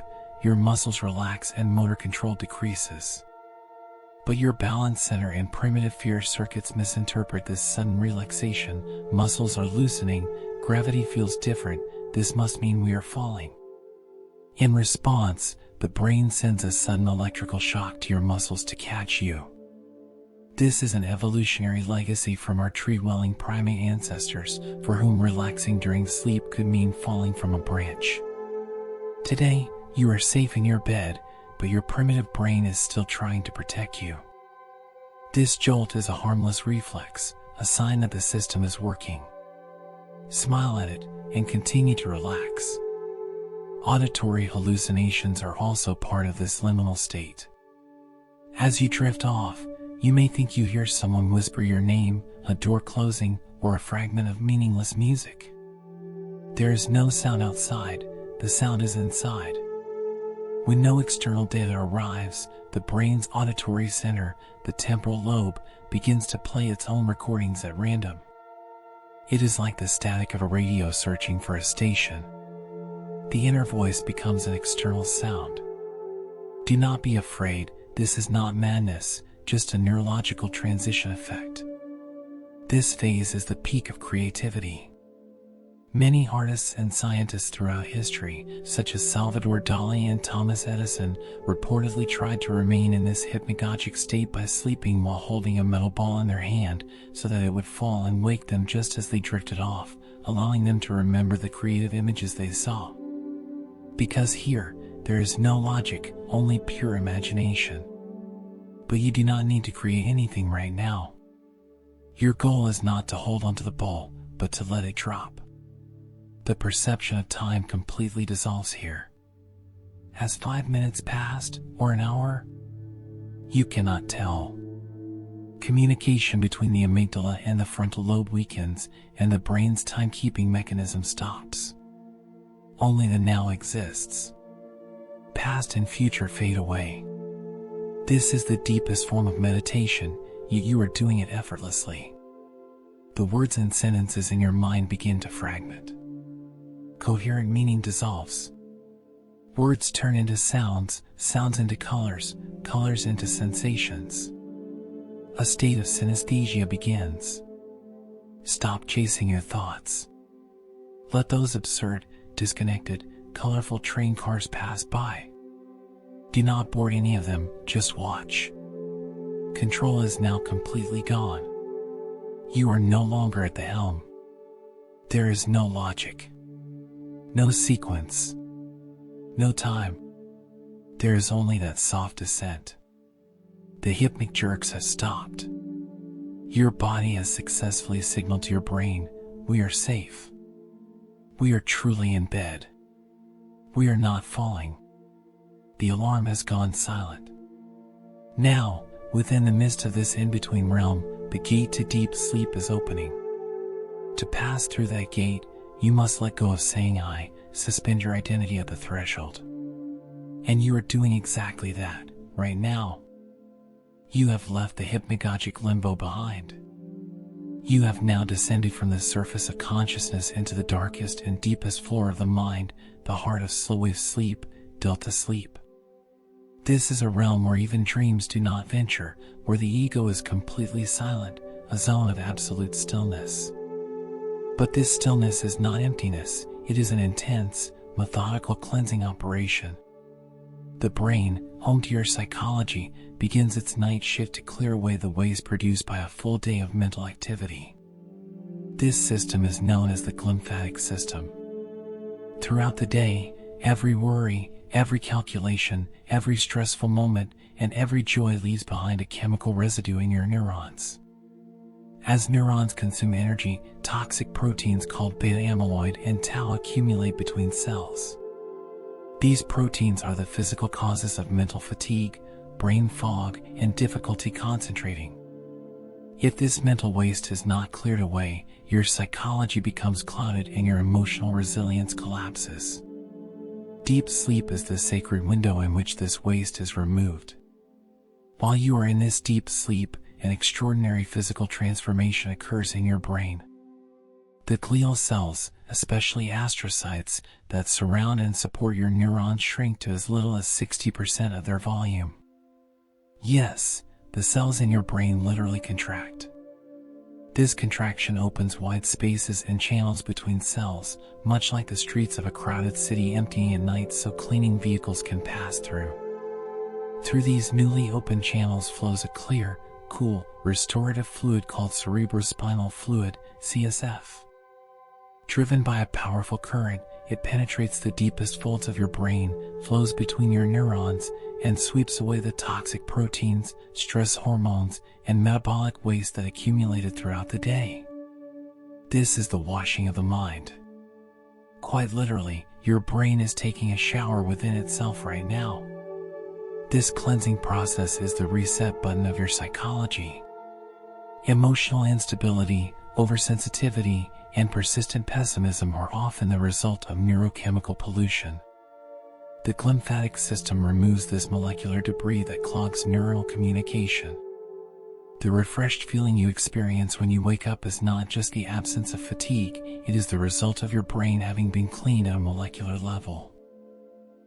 your muscles relax and motor control decreases. But your balance center and primitive fear circuits misinterpret this sudden relaxation. Muscles are loosening, gravity feels different, this must mean we are falling. In response, the brain sends a sudden electrical shock to your muscles to catch you. This is an evolutionary legacy from our tree-dwelling primate ancestors, for whom relaxing during sleep could mean falling from a branch. Today, you are safe in your bed, but your primitive brain is still trying to protect you. This jolt is a harmless reflex, a sign that the system is working. Smile at it, and continue to relax. Auditory hallucinations are also part of this liminal state. As you drift off, you may think you hear someone whisper your name, a door closing, or a fragment of meaningless music. There is no sound outside, the sound is inside. When no external data arrives, the brain's auditory center, the temporal lobe, begins to play its own recordings at random. It is like the static of a radio searching for a station. The inner voice becomes an external sound. Do not be afraid, this is not madness, just a neurological transition effect. This phase is the peak of creativity. Many artists and scientists throughout history, such as Salvador Dali and Thomas Edison, reportedly tried to remain in this hypnagogic state by sleeping while holding a metal ball in their hand so that it would fall and wake them just as they drifted off, allowing them to remember the creative images they saw. Because here, there is no logic, only pure imagination. But you do not need to create anything right now. Your goal is not to hold onto the ball, but to let it drop. The perception of time completely dissolves here. Has 5 minutes passed, or an hour? You cannot tell. Communication between the amygdala and the frontal lobe weakens, and the brain's timekeeping mechanism stops. Only the now exists. Past and future fade away. This is the deepest form of meditation, yet you are doing it effortlessly. The words and sentences in your mind begin to fragment. Coherent meaning dissolves. Words turn into sounds, sounds into colors, colors into sensations. A state of synesthesia begins. Stop chasing your thoughts. Let those absurd, disconnected, colorful train cars pass by. Do not board any of them, just watch. Control is now completely gone. You are no longer at the helm. There is no logic. No sequence. No time. There is only that soft descent. The hypnic jerks have stopped. Your body has successfully signaled to your brain, we are safe. We are truly in bed. We are not falling. The alarm has gone silent. Now, within the midst of this in-between realm, the gate to deep sleep is opening. To pass through that gate, you must let go of saying I, suspend your identity at the threshold. And you are doing exactly that, right now. You have left the hypnagogic limbo behind. You have now descended from the surface of consciousness into the darkest and deepest floor of the mind, the heart of slow-wave sleep, delta sleep. This is a realm where even dreams do not venture, where the ego is completely silent, a zone of absolute stillness. But this stillness is not emptiness, it is an intense, methodical cleansing operation. The brain, home to your psychology, begins its night shift to clear away the waste produced by a full day of mental activity. This system is known as the glymphatic system. Throughout the day, every worry, every calculation, every stressful moment, and every joy leaves behind a chemical residue in your neurons. As neurons consume energy, toxic proteins called beta-amyloid and tau accumulate between cells. These proteins are the physical causes of mental fatigue, brain fog, and difficulty concentrating. If this mental waste is not cleared away, your psychology becomes clouded and your emotional resilience collapses. Deep sleep is the sacred window in which this waste is removed. While you are in this deep sleep, an extraordinary physical transformation occurs in your brain. The glial cells, especially astrocytes, that surround and support your neurons shrink to as little as 60% of their volume. Yes, the cells in your brain literally contract. This contraction opens wide spaces and channels between cells, much like the streets of a crowded city emptying at night so cleaning vehicles can pass through. Through these newly opened channels flows a clear, cool, restorative fluid called cerebrospinal fluid, CSF. Driven by a powerful current, it penetrates the deepest folds of your brain, flows between your neurons, and sweeps away the toxic proteins, stress hormones, and metabolic waste that accumulated throughout the day. This is the washing of the mind. Quite literally, your brain is taking a shower within itself right now. This cleansing process is the reset button of your psychology. Emotional instability, oversensitivity, and persistent pessimism are often the result of neurochemical pollution. The glymphatic system removes this molecular debris that clogs neural communication. The refreshed feeling you experience when you wake up is not just the absence of fatigue, it is the result of your brain having been cleaned at a molecular level.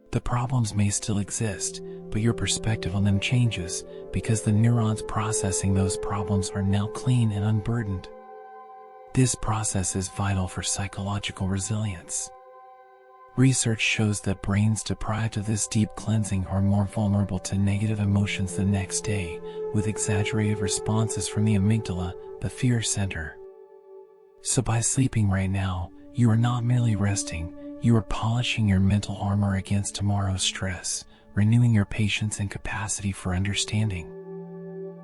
The problems may still exist, but your perspective on them changes because the neurons processing those problems are now clean and unburdened. This process is vital for psychological resilience. Research shows that brains deprived of this deep cleansing are more vulnerable to negative emotions the next day, with exaggerated responses from the amygdala, the fear center. So by sleeping right now, you are not merely resting, you are polishing your mental armor against tomorrow's stress, renewing your patience and capacity for understanding.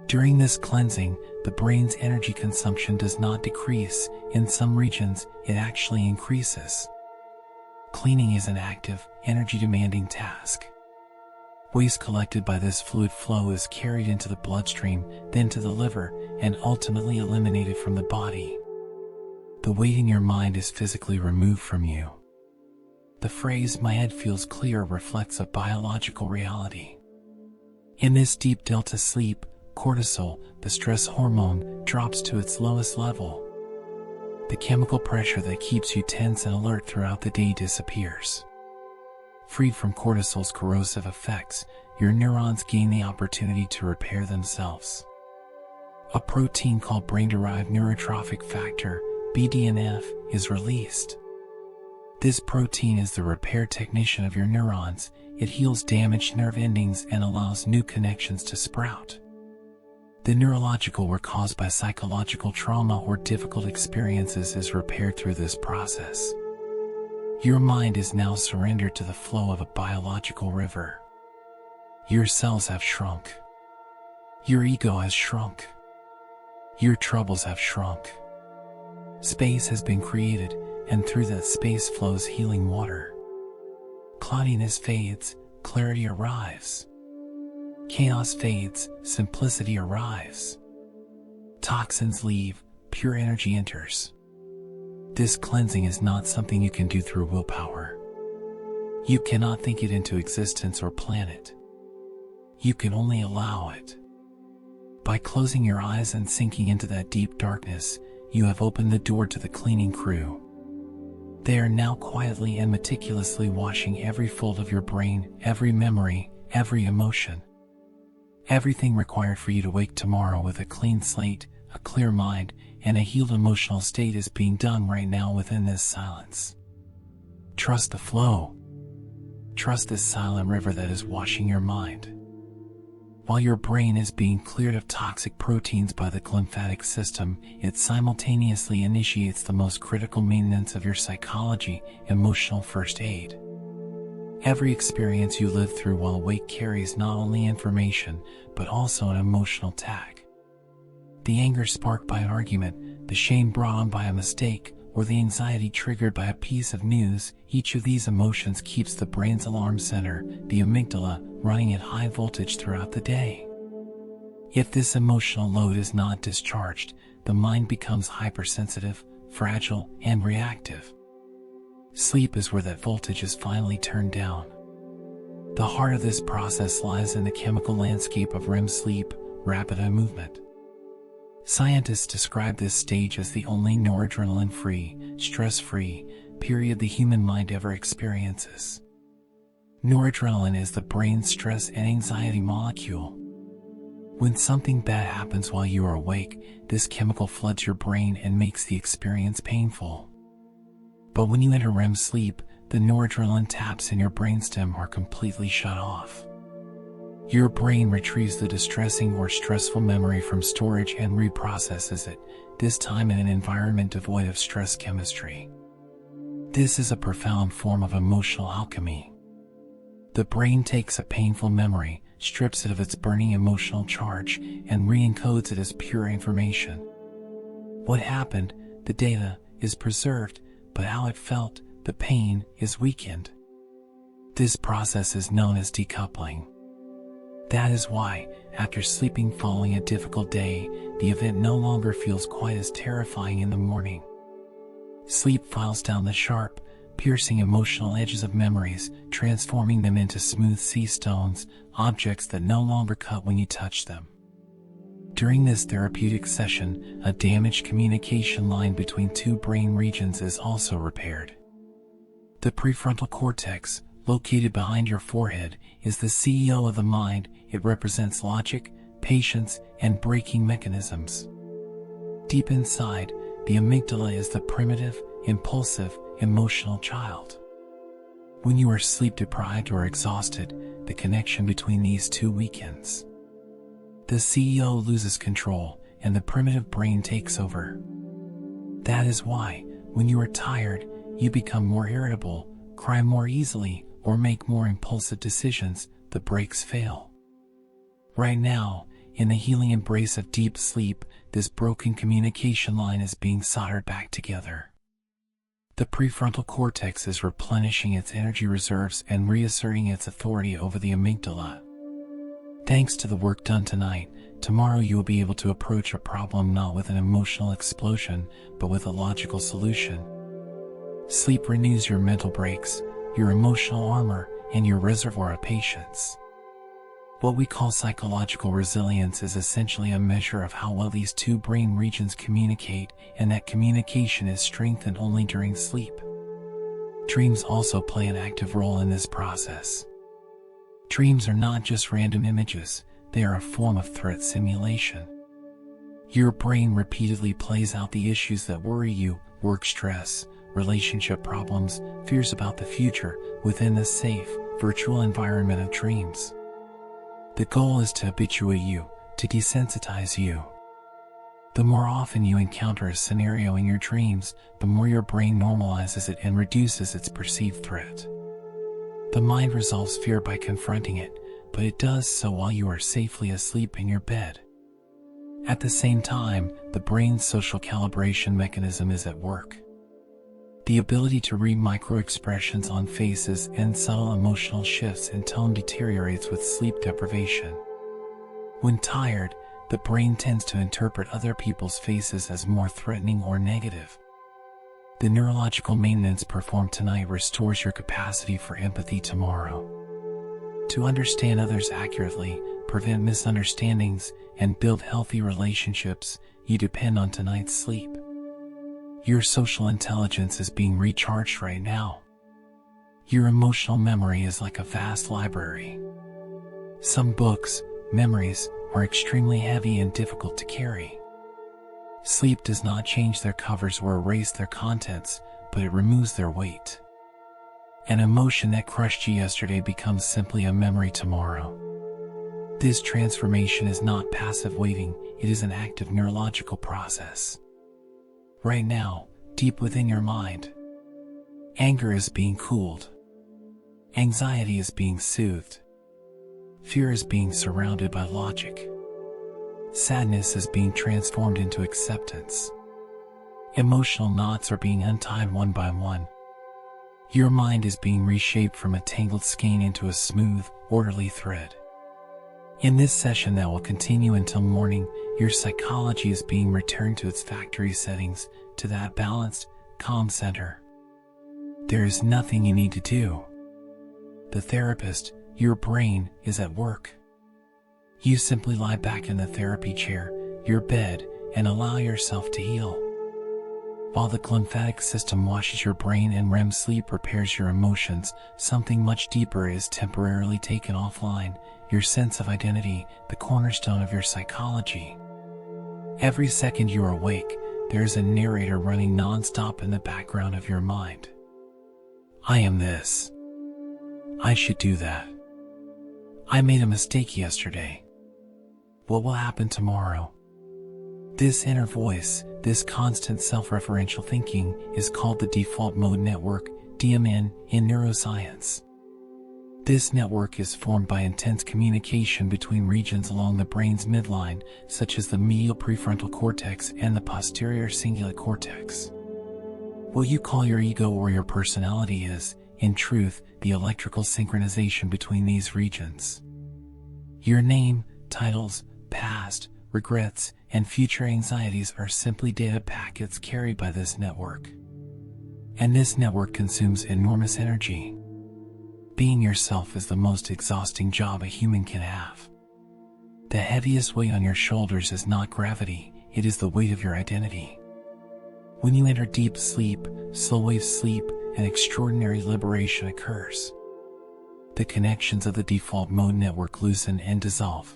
During this cleansing, the brain's energy consumption does not decrease. In some regions, it actually increases. Cleaning is an active, energy-demanding task. Waste collected by this fluid flow is carried into the bloodstream, then to the liver, and ultimately eliminated from the body. The weight in your mind is physically removed from you. The phrase "my head feels clear" reflects a biological reality. In this deep delta sleep, cortisol, the stress hormone, drops to its lowest level. The chemical pressure that keeps you tense and alert throughout the day disappears. Freed from cortisol's corrosive effects, your neurons gain the opportunity to repair themselves. A protein called brain-derived neurotrophic factor, BDNF, is released. This protein is the repair technician of your neurons. It heals damaged nerve endings and allows new connections to sprout. The neurological work caused by psychological trauma or difficult experiences is repaired through this process. Your mind is now surrendered to the flow of a biological river. Your cells have shrunk. Your ego has shrunk. Your troubles have shrunk. Space has been created, and through that space flows healing water. Cloudiness fades, clarity arrives. Chaos fades, simplicity arrives. Toxins leave, pure energy enters. This cleansing is not something you can do through willpower. You cannot think it into existence or plan it. You can only allow it. By closing your eyes and sinking into that deep darkness, you have opened the door to the cleaning crew. They are now quietly and meticulously washing every fold of your brain, every memory, every emotion. Everything required for you to wake tomorrow with a clean slate, a clear mind, and a healed emotional state is being done right now within this silence. Trust the flow. Trust this silent river that is washing your mind. While your brain is being cleared of toxic proteins by the lymphatic system, it simultaneously initiates the most critical maintenance of your psychology, emotional first aid. Every experience you live through while awake carries not only information, but also an emotional tag. The anger sparked by an argument, the shame brought on by a mistake, or the anxiety triggered by a piece of news, each of these emotions keeps the brain's alarm center, the amygdala, running at high voltage throughout the day. If this emotional load is not discharged, the mind becomes hypersensitive, fragile, and reactive. Sleep is where that voltage is finally turned down. The heart of this process lies in the chemical landscape of REM sleep, rapid eye movement. Scientists describe this stage as the only noradrenaline-free, stress-free period the human mind ever experiences. Noradrenaline is the brain's stress and anxiety molecule. When something bad happens while you are awake, this chemical floods your brain and makes the experience painful. But when you enter REM sleep, the noradrenaline taps in your brainstem are completely shut off. Your brain retrieves the distressing or stressful memory from storage and reprocesses it, this time in an environment devoid of stress chemistry. This is a profound form of emotional alchemy. The brain takes a painful memory, strips it of its burning emotional charge, and re-encodes it as pure information. What happened, the data, is preserved, but how it felt, the pain, is weakened. This process is known as decoupling. That is why, after sleeping following a difficult day, the event no longer feels quite as terrifying in the morning. Sleep files down the sharp, piercing emotional edges of memories, transforming them into smooth sea stones, objects that no longer cut when you touch them. During this therapeutic session, a damaged communication line between two brain regions is also repaired. The prefrontal cortex, located behind your forehead, is the CEO of the mind. It represents logic, patience, and braking mechanisms. Deep inside, the amygdala is the primitive, impulsive, emotional child. When you are sleep deprived or exhausted, the connection between these two weakens. The CEO loses control, and the primitive brain takes over. That is why, when you are tired, you become more irritable, cry more easily, or make more impulsive decisions. The brakes fail. Right now, in the healing embrace of deep sleep, this broken communication line is being soldered back together. The prefrontal cortex is replenishing its energy reserves and reasserting its authority over the amygdala. Thanks to the work done tonight, tomorrow you will be able to approach a problem not with an emotional explosion, but with a logical solution. Sleep renews your mental brakes, your emotional armor, and your reservoir of patience. What we call psychological resilience is essentially a measure of how well these two brain regions communicate, and that communication is strengthened only during sleep. Dreams also play an active role in this process. Dreams are not just random images, they are a form of threat simulation. Your brain repeatedly plays out the issues that worry you, work stress, relationship problems, fears about the future, within the safe, virtual environment of dreams. The goal is to habituate you, to desensitize you. The more often you encounter a scenario in your dreams, the more your brain normalizes it and reduces its perceived threat. The mind resolves fear by confronting it, but it does so while you are safely asleep in your bed. At the same time, the brain's social calibration mechanism is at work. The ability to read micro-expressions on faces and subtle emotional shifts in tone deteriorates with sleep deprivation. When tired, the brain tends to interpret other people's faces as more threatening or negative. The neurological maintenance performed tonight restores your capacity for empathy tomorrow. To understand others accurately, prevent misunderstandings, and build healthy relationships, you depend on tonight's sleep. Your social intelligence is being recharged right now. Your emotional memory is like a vast library. Some books, memories, are extremely heavy and difficult to carry. Sleep does not change their covers or erase their contents, but it removes their weight. An emotion that crushed you yesterday becomes simply a memory tomorrow. This transformation is not passive waiting, it is an active neurological process. Right now, deep within your mind, anger is being cooled. Anxiety is being soothed. Fear is being surrounded by logic. Sadness is being transformed into acceptance. Emotional knots are being untied one by one. Your mind is being reshaped from a tangled skein into a smooth, orderly thread. In this session that will continue until morning, your psychology is being returned to its factory settings, to that balanced, calm center. There is nothing you need to do. The therapist, your brain, is at work. You simply lie back in the therapy chair, your bed, and allow yourself to heal. While the lymphatic system washes your brain and REM sleep repairs your emotions, something much deeper is temporarily taken offline, your sense of identity, the cornerstone of your psychology. Every second you are awake, there is a narrator running non-stop in the background of your mind. I am this. I should do that. I made a mistake yesterday. What will happen tomorrow? This inner voice, this constant self-referential thinking, is called the default mode network, DMN, in neuroscience. This network is formed by intense communication between regions along the brain's midline, such as the medial prefrontal cortex and the posterior cingulate cortex. What you call your ego or your personality is, in truth, the electrical synchronization between these regions. Your name, titles, past, regrets, and future anxieties are simply data packets carried by this network. And this network consumes enormous energy. Being yourself is the most exhausting job a human can have. The heaviest weight on your shoulders is not gravity, it is the weight of your identity. When you enter deep sleep, slow wave sleep, an extraordinary liberation occurs. The connections of the default mode network loosen and dissolve.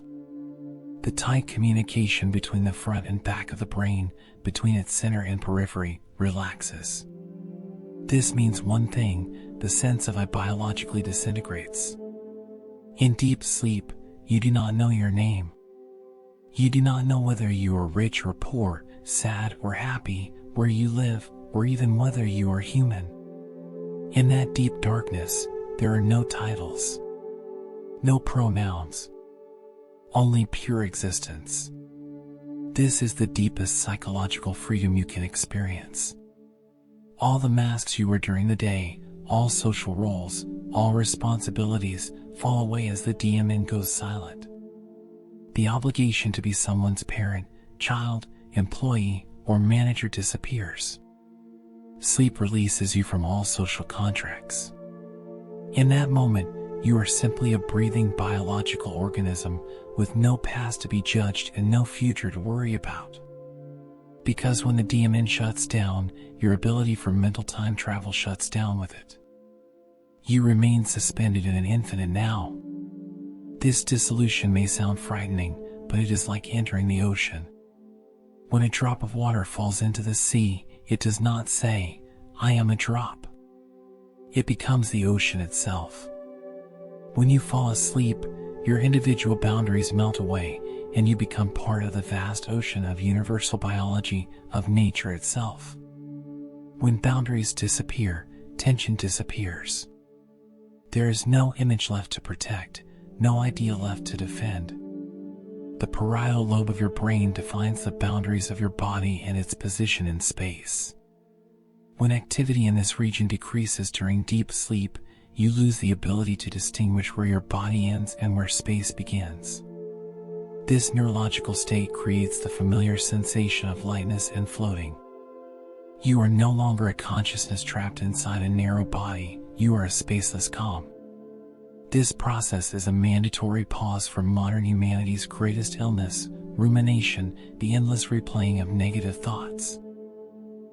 The tight communication between the front and back of the brain, between its center and periphery, relaxes. This means one thing: the sense of I biologically disintegrates. In deep sleep, you do not know your name. You do not know whether you are rich or poor, sad or happy, where you live, or even whether you are human. In that deep darkness, there are no titles, no pronouns, only pure existence. This is the deepest psychological freedom you can experience. All the masks you wear during the day, all social roles, all responsibilities, fall away as the DMN goes silent. The obligation to be someone's parent, child, employee, or manager disappears. Sleep releases you from all social contracts. In that moment, you are simply a breathing biological organism with no past to be judged and no future to worry about. Because when the DMN shuts down, your ability for mental time travel shuts down with it. You remain suspended in an infinite now. This dissolution may sound frightening, but it is like entering the ocean. When a drop of water falls into the sea, it does not say, "I am a drop." It becomes the ocean itself. When you fall asleep, your individual boundaries melt away, and you become part of the vast ocean of universal biology, of nature itself. When boundaries disappear, tension disappears. There is no image left to protect, no idea left to defend. The parietal lobe of your brain defines the boundaries of your body and its position in space. When activity in this region decreases during deep sleep, you lose the ability to distinguish where your body ends and where space begins. This neurological state creates the familiar sensation of lightness and floating. You are no longer a consciousness trapped inside a narrow body, you are a spaceless calm. This process is a mandatory pause for modern humanity's greatest illness, rumination, the endless replaying of negative thoughts.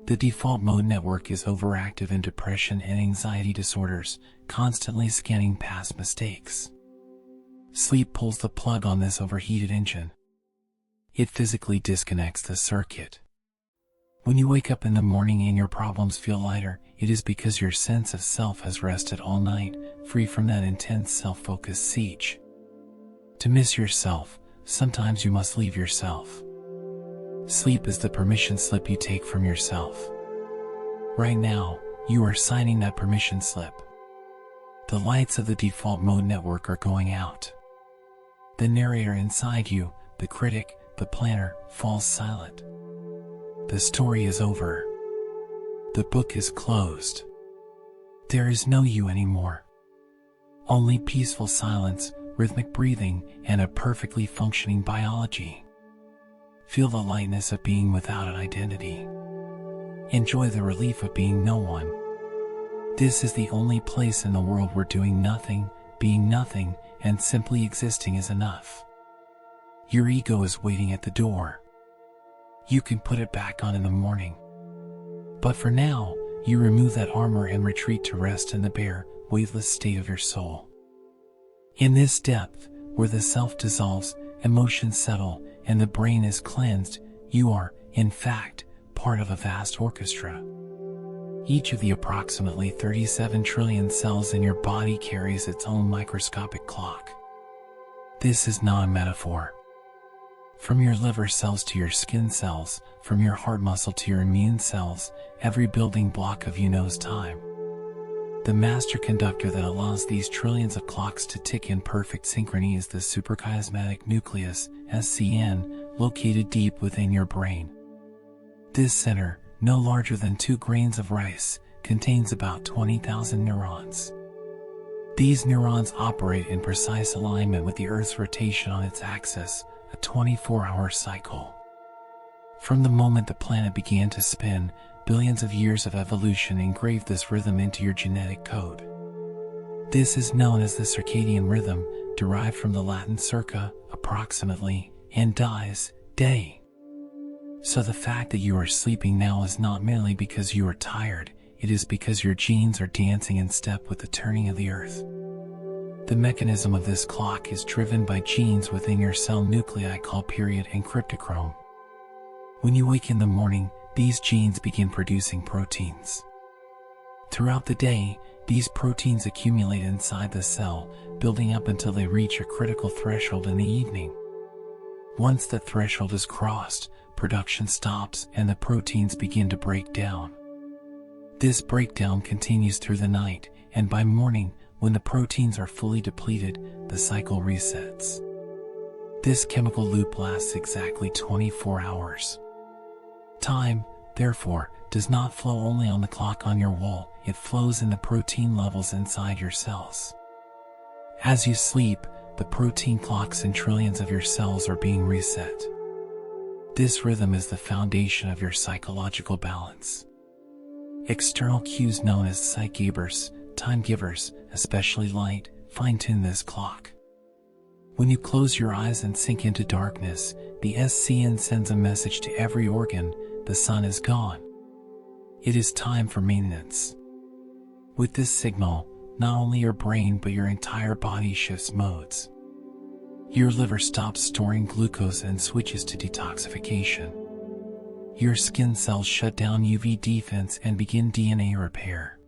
The default mode network is overactive in depression and anxiety disorders, constantly scanning past mistakes. Sleep pulls the plug on this overheated engine. It physically disconnects the circuit. When you wake up in the morning and your problems feel lighter, it is because your sense of self has rested all night, free from that intense self-focused siege. To miss yourself, sometimes you must leave yourself. Sleep is the permission slip you take from yourself. Right now, you are signing that permission slip. The lights of the default mode network are going out. The narrator inside you, the critic, the planner, falls silent. The story is over. The book is closed. There is no you anymore. Only peaceful silence, rhythmic breathing, and a perfectly functioning biology. Feel the lightness of being without an identity. Enjoy the relief of being no one. This is the only place in the world where doing nothing, being nothing, and simply existing is enough. Your ego is waiting at the door. You can put it back on in the morning. But for now, you remove that armor and retreat to rest in the bare, waveless state of your soul. In this depth, where the self dissolves, emotions settle, and the brain is cleansed, you are, in fact, part of a vast orchestra. Each of the approximately 37 trillion cells in your body carries its own microscopic clock. This is not a metaphor. From your liver cells to your skin cells, from your heart muscle to your immune cells, every building block of you knows time. The master conductor that allows these trillions of clocks to tick in perfect synchrony is the suprachiasmatic nucleus, SCN, located deep within your brain. This center, no larger than 2 grains of rice, contains about 20,000 neurons. These neurons operate in precise alignment with the Earth's rotation on its axis, a 24-hour cycle. From the moment the planet began to spin, billions of years of evolution engraved this rhythm into your genetic code. This is known as the circadian rhythm, derived from the Latin circa, approximately and dies day. So the fact that you are sleeping now is not merely because you are tired, it is because your genes are dancing in step with the turning of the earth. The mechanism of this clock is driven by genes within your cell nuclei called period and cryptochrome. When you wake in the morning, these genes begin producing proteins. Throughout the day, these proteins accumulate inside the cell, building up until they reach a critical threshold in the evening. Once the threshold is crossed, production stops and the proteins begin to break down. This breakdown continues through the night, and by morning, when the proteins are fully depleted, the cycle resets. This chemical loop lasts exactly 24 hours. Time, therefore, does not flow only on the clock on your wall, it flows in the protein levels inside your cells. As you sleep, the protein clocks in trillions of your cells are being reset. This rhythm is the foundation of your psychological balance. External cues known as zeitgebers, time givers, especially light, fine-tune this clock. When you close your eyes and sink into darkness, the SCN sends a message to every organ: the sun is gone. It is time for maintenance. With this signal, not only your brain but your entire body shifts modes. Your liver stops storing glucose and switches to detoxification. Your skin cells shut down UV defense and begin DNA repair.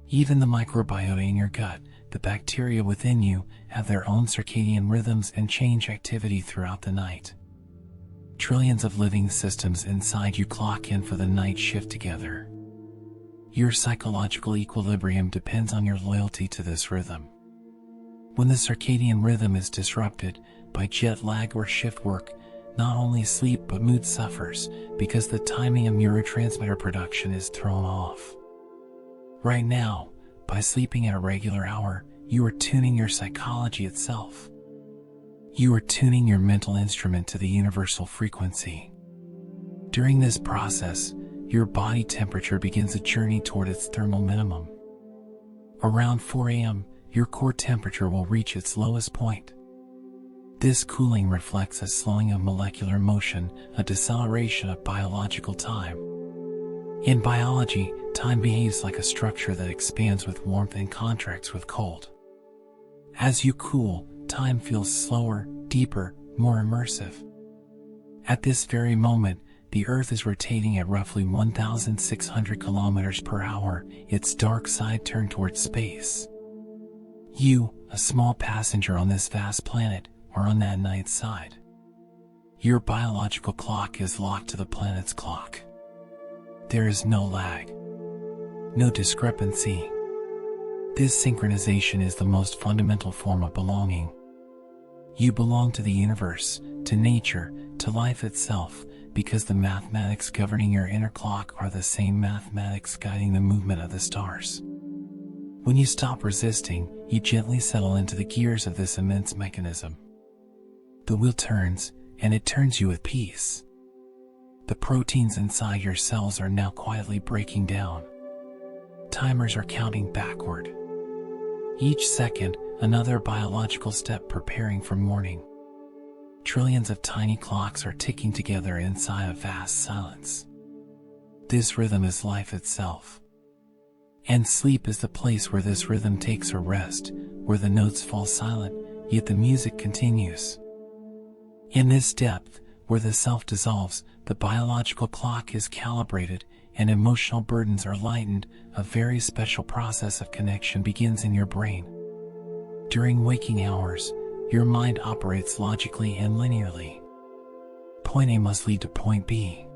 Even the microbiota in your gut, the bacteria within you, have their own circadian rhythms and change activity throughout the night. Trillions of living systems inside you clock in for the night shift together. Your psychological equilibrium depends on your loyalty to this rhythm. When the circadian rhythm is disrupted by jet lag or shift work, not only sleep but mood suffers because the timing of neurotransmitter production is thrown off. Right now, by sleeping at a regular hour, you are tuning your psychology itself. You are tuning your mental instrument to the universal frequency. During this process, your body temperature begins a journey toward its thermal minimum. Around 4 a.m., your core temperature will reach its lowest point. This cooling reflects a slowing of molecular motion, a deceleration of biological time. In biology, time behaves like a structure that expands with warmth and contracts with cold. As you cool, time feels slower, deeper, more immersive. At this very moment, the Earth is rotating at roughly 1,600 kilometers per hour, its dark side turned towards space. You, a small passenger on this vast planet, are on that night side. Your biological clock is locked to the planet's clock. There is no lag, no discrepancy. This synchronization is the most fundamental form of belonging. You belong to the universe, to nature, to life itself, because the mathematics governing your inner clock are the same mathematics guiding the movement of the stars. When you stop resisting, you gently settle into the gears of this immense mechanism. The wheel turns, and it turns you with peace. The proteins inside your cells are now quietly breaking down. Timers are counting backward. Each second, another biological step preparing for morning. Trillions of tiny clocks are ticking together inside a vast silence. This rhythm is life itself. And sleep is the place where this rhythm takes a rest, where the notes fall silent, yet the music continues. In this depth, where the self dissolves, the biological clock is calibrated, and emotional burdens are lightened, a very special process of connection begins in your brain. During waking hours, your mind operates logically and linearly. Point A must lead to point B.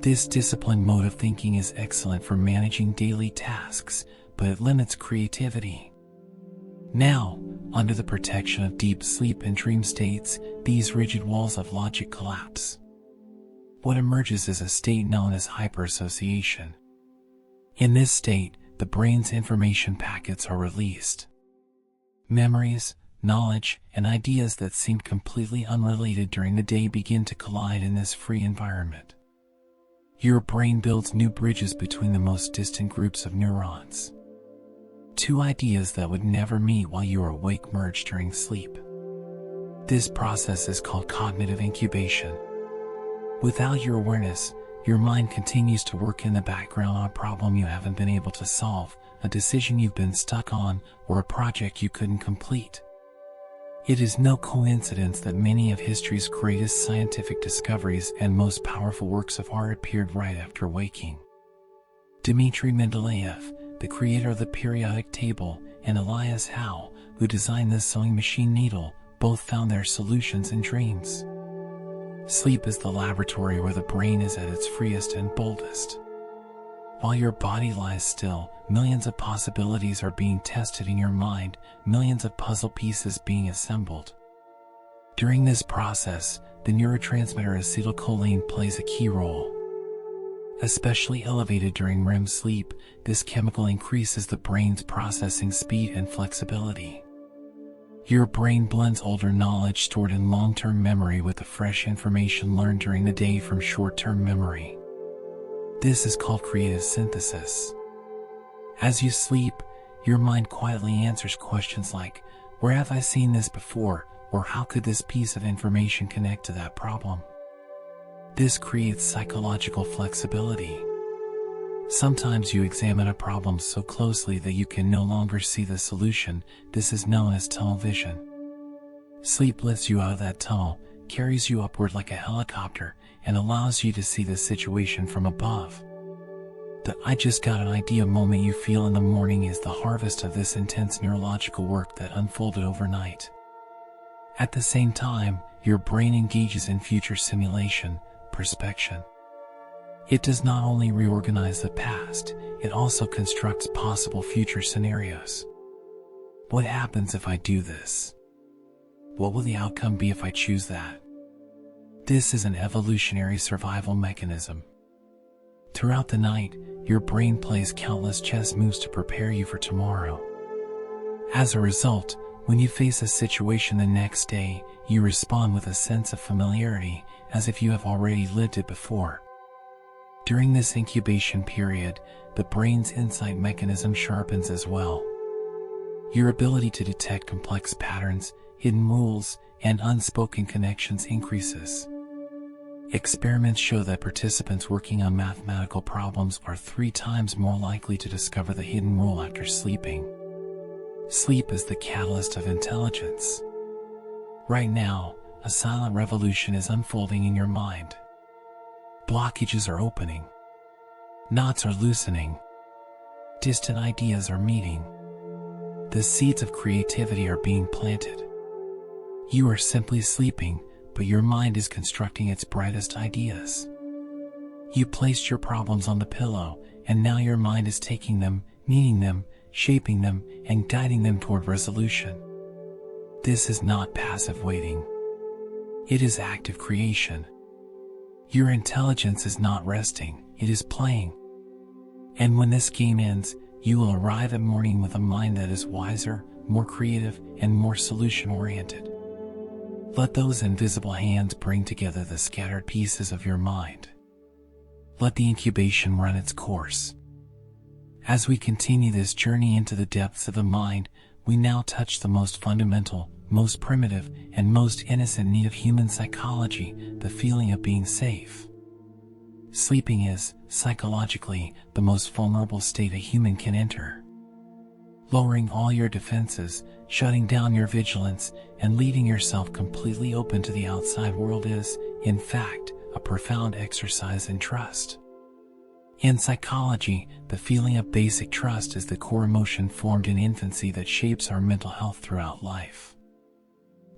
This disciplined mode of thinking is excellent for managing daily tasks, but it limits creativity. Now, under the protection of deep sleep and dream states, these rigid walls of logic collapse. What emerges is a state known as hyperassociation. In this state, the brain's information packets are released. Memories, knowledge, and ideas that seemed completely unrelated during the day begin to collide in this free environment. Your brain builds new bridges between the most distant groups of neurons. Two ideas that would never meet while you are awake merge during sleep. This process is called cognitive incubation. Without your awareness, your mind continues to work in the background on a problem you haven't been able to solve, a decision you've been stuck on, or a project you couldn't complete. It is no coincidence that many of history's greatest scientific discoveries and most powerful works of art appeared right after waking. Dmitri Mendeleev, the creator of the periodic table, and Elias Howe, who designed the sewing machine needle, both found their solutions in dreams. Sleep is the laboratory where the brain is at its freest and boldest. While your body lies still, millions of possibilities are being tested in your mind, millions of puzzle pieces being assembled. During this process, the neurotransmitter acetylcholine plays a key role. Especially elevated during REM sleep, this chemical increases the brain's processing speed and flexibility. Your brain blends older knowledge stored in long-term memory with the fresh information learned during the day from short-term memory. This is called creative synthesis. As you sleep, your mind quietly answers questions like, "Where have I seen this before?" or "How could this piece of information connect to that problem?" This creates psychological flexibility. Sometimes you examine a problem so closely that you can no longer see the solution. This is known as tunnel vision. Sleep lifts you out of that tunnel, carries you upward like a helicopter, and allows you to see the situation from above. The "I just got an idea" moment you feel in the morning is the harvest of this intense neurological work that unfolded overnight. At the same time, your brain engages in future simulation, perspection. It does not only reorganize the past, it also constructs possible future scenarios. What happens if I do this? What will the outcome be if I choose that? This is an evolutionary survival mechanism. Throughout the night, your brain plays countless chess moves to prepare you for tomorrow. As a result, when you face a situation the next day, you respond with a sense of familiarity, as if you have already lived it before. During this incubation period, the brain's insight mechanism sharpens as well. Your ability to detect complex patterns, hidden rules, and unspoken connections increases. Experiments show that participants working on mathematical problems are 3 times more likely to discover the hidden rule after sleeping. Sleep is the catalyst of intelligence. Right now, a silent revolution is unfolding in your mind. Blockages are opening. Knots are loosening. Distant ideas are meeting. The seeds of creativity are being planted. You are simply sleeping, but your mind is constructing its brightest ideas. You placed your problems on the pillow, and now your mind is taking them, meaning them, shaping them, and guiding them toward resolution. This is not passive waiting. It is active creation. Your intelligence is not resting, it is playing. And when this game ends, you will arrive at morning with a mind that is wiser, more creative, and more solution-oriented. Let those invisible hands bring together the scattered pieces of your mind. Let the incubation run its course. As we continue this journey into the depths of the mind, we now touch the most fundamental, most primitive, and most innocent need of human psychology, the feeling of being safe. Sleeping is, psychologically, the most vulnerable state a human can enter. Lowering all your defenses, shutting down your vigilance, and leaving yourself completely open to the outside world is, in fact, a profound exercise in trust. In psychology, the feeling of basic trust is the core emotion formed in infancy that shapes our mental health throughout life.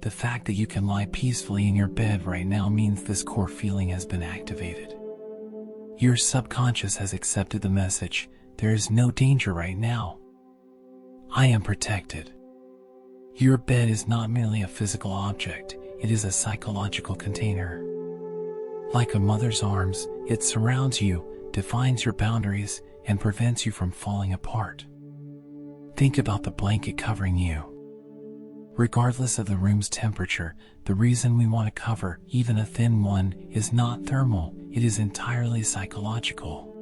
The fact that you can lie peacefully in your bed right now means this core feeling has been activated. Your subconscious has accepted the message, there is no danger right now. I am protected. Your bed is not merely a physical object, it is a psychological container. Like a mother's arms, it surrounds you, defines your boundaries, and prevents you from falling apart. Think about the blanket covering you. Regardless of the room's temperature, the reason we want to cover, even a thin one, is not thermal, it is entirely psychological.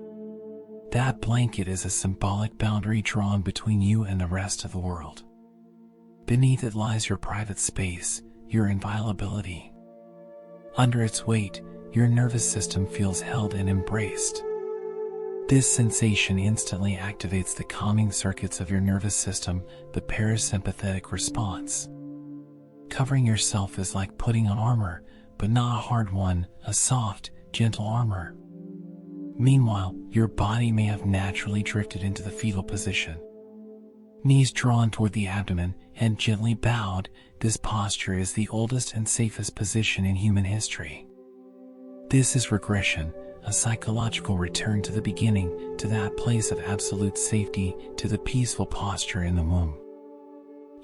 That blanket is a symbolic boundary drawn between you and the rest of the world. Beneath it lies your private space, your inviolability. Under its weight, your nervous system feels held and embraced. This sensation instantly activates the calming circuits of your nervous system, the parasympathetic response. Covering yourself is like putting on armor, but not a hard one, a soft, gentle armor. Meanwhile, your body may have naturally drifted into the fetal position. Knees drawn toward the abdomen and gently bowed, this posture is the oldest and safest position in human history. This is regression, a psychological return to the beginning, to that place of absolute safety, to the peaceful posture in the womb.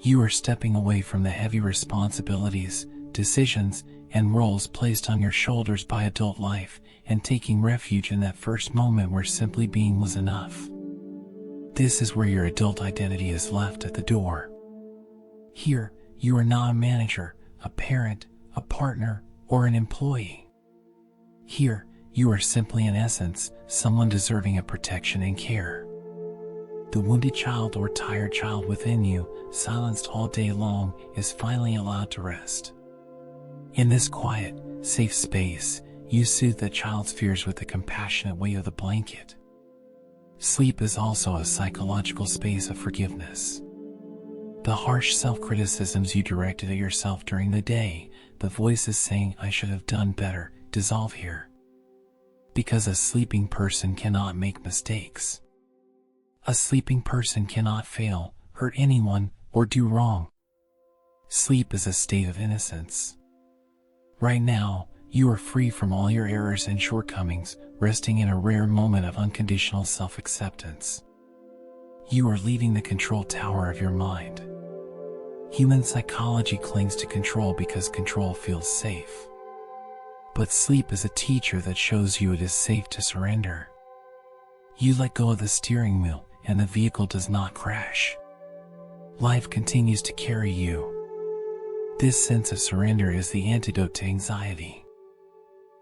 You are stepping away from the heavy responsibilities, decisions, and roles placed on your shoulders by adult life, and taking refuge in that first moment where simply being was enough. This is where your adult identity is left at the door. Here, you are not a manager, a parent, a partner, or an employee. Here, you are simply in essence, someone deserving of protection and care. The wounded child or tired child within you, silenced all day long, is finally allowed to rest. In this quiet, safe space, you soothe the child's fears with the compassionate weight of the blanket. Sleep is also a psychological space of forgiveness. The harsh self-criticisms you directed at yourself during the day, the voices saying, "I should have done better," dissolve here. Because a sleeping person cannot make mistakes. A sleeping person cannot fail, hurt anyone, or do wrong. Sleep is a state of innocence. Right now, you are free from all your errors and shortcomings, resting in a rare moment of unconditional self-acceptance. You are leaving the control tower of your mind. Human psychology clings to control because control feels safe. But sleep is a teacher that shows you it is safe to surrender. You let go of the steering wheel, and the vehicle does not crash. Life continues to carry you. This sense of surrender is the antidote to anxiety.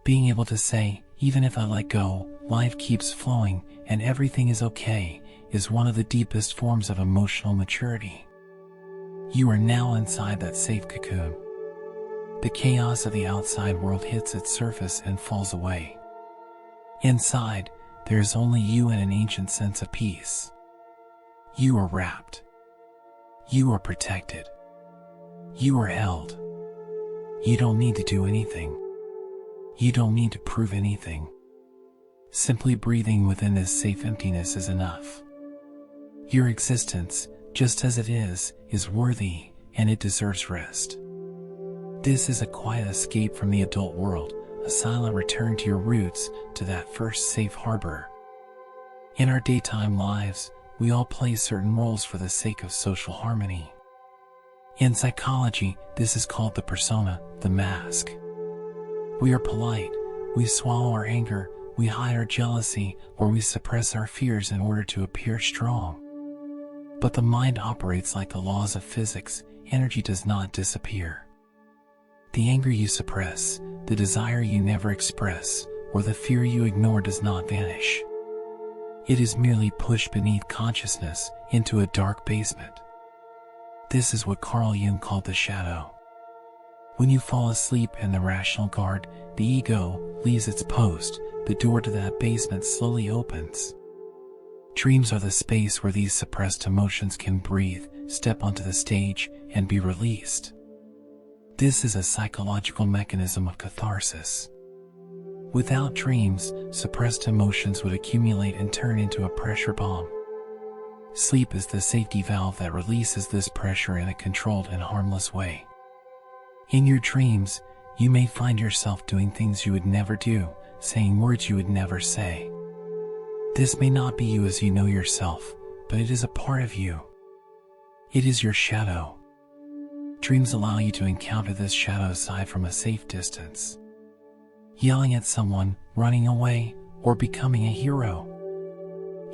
Being able to say, "Even if I let go, life keeps flowing, and everything is okay," is one of the deepest forms of emotional maturity. You are now inside that safe cocoon. The chaos of the outside world hits its surface and falls away. Inside, there is only you and an ancient sense of peace. You are wrapped. You are protected. You are held. You don't need to do anything. You don't need to prove anything. Simply breathing within this safe emptiness is enough. Your existence, just as it is worthy, and it deserves rest. This is a quiet escape from the adult world, a silent return to your roots, to that first safe harbor. In our daytime lives, we all play certain roles for the sake of social harmony. In psychology, this is called the persona, the mask. We are polite, we swallow our anger, we hide our jealousy, or we suppress our fears in order to appear strong. But the mind operates like the laws of physics. Energy does not disappear. The anger you suppress, the desire you never express, or the fear you ignore does not vanish. It is merely pushed beneath consciousness into a dark basement. This is what Carl Jung called the shadow. When you fall asleep and the rational guard, the ego, leaves its post, the door to that basement slowly opens. Dreams are the space where these suppressed emotions can breathe, step onto the stage, and be released. This is a psychological mechanism of catharsis. Without dreams, suppressed emotions would accumulate and turn into a pressure bomb. Sleep is the safety valve that releases this pressure in a controlled and harmless way. In your dreams, you may find yourself doing things you would never do, saying words you would never say. This may not be you as you know yourself, but it is a part of you. It is your shadow. Dreams allow you to encounter this shadow side from a safe distance. Yelling at someone, running away, or becoming a hero.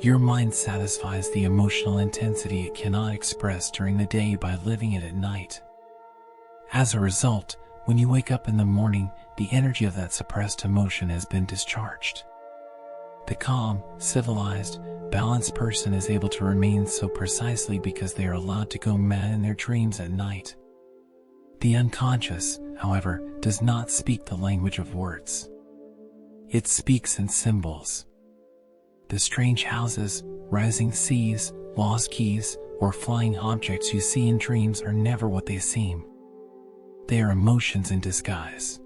Your mind satisfies the emotional intensity it cannot express during the day by living it at night. As a result, when you wake up in the morning, the energy of that suppressed emotion has been discharged. The calm, civilized, balanced person is able to remain so precisely because they are allowed to go mad in their dreams at night. The unconscious, however, does not speak the language of words. It speaks in symbols. The strange houses, rising seas, lost keys, or flying objects you see in dreams are never what they seem. They are emotions in disguise.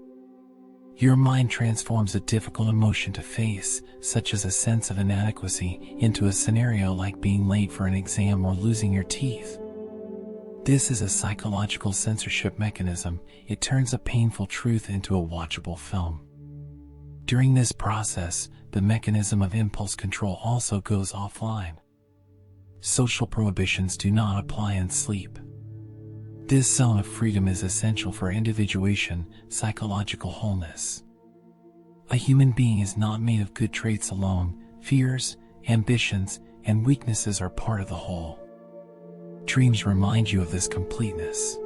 Your mind transforms a difficult emotion to face, such as a sense of inadequacy, into a scenario like being late for an exam or losing your teeth. This is a psychological censorship mechanism. It turns a painful truth into a watchable film. During this process, the mechanism of impulse control also goes offline. Social prohibitions do not apply in sleep. This zone of freedom is essential for individuation, psychological wholeness. A human being is not made of good traits alone. Fears, ambitions, and weaknesses are part of the whole. Dreams remind you of this completeness.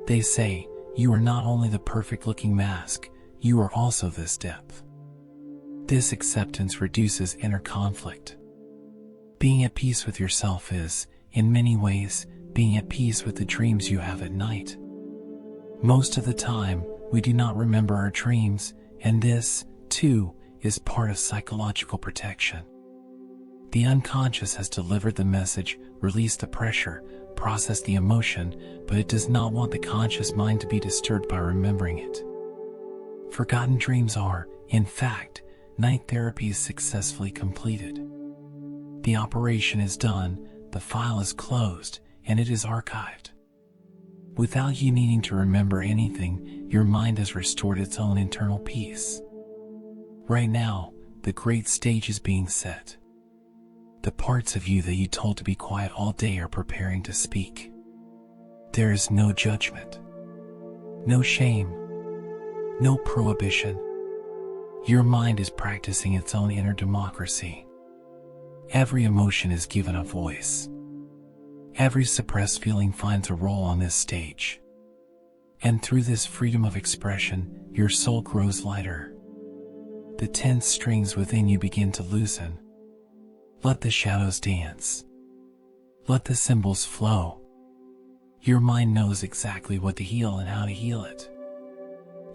They say, you are not only the perfect-looking mask, you are also this depth. This acceptance reduces inner conflict. Being at peace with yourself is, in many ways, being at peace with the dreams you have at night. Most of the time, we do not remember our dreams, and this, too, is part of psychological protection. The unconscious has delivered the message, released the pressure, processed the emotion, but it does not want the conscious mind to be disturbed by remembering it. Forgotten dreams are, in fact, night therapies successfully completed. The operation is done, the file is closed, and it is archived. Without you needing to remember anything, your mind has restored its own internal peace. Right now, the great stage is being set. The parts of you that you told to be quiet all day are preparing to speak. There is no judgment, no shame, no prohibition. Your mind is practicing its own inner democracy. Every emotion is given a voice. Every suppressed feeling finds a role on this stage. And through this freedom of expression, your soul grows lighter. The tense strings within you begin to loosen. Let the shadows dance. Let the symbols flow. Your mind knows exactly what to heal and how to heal it.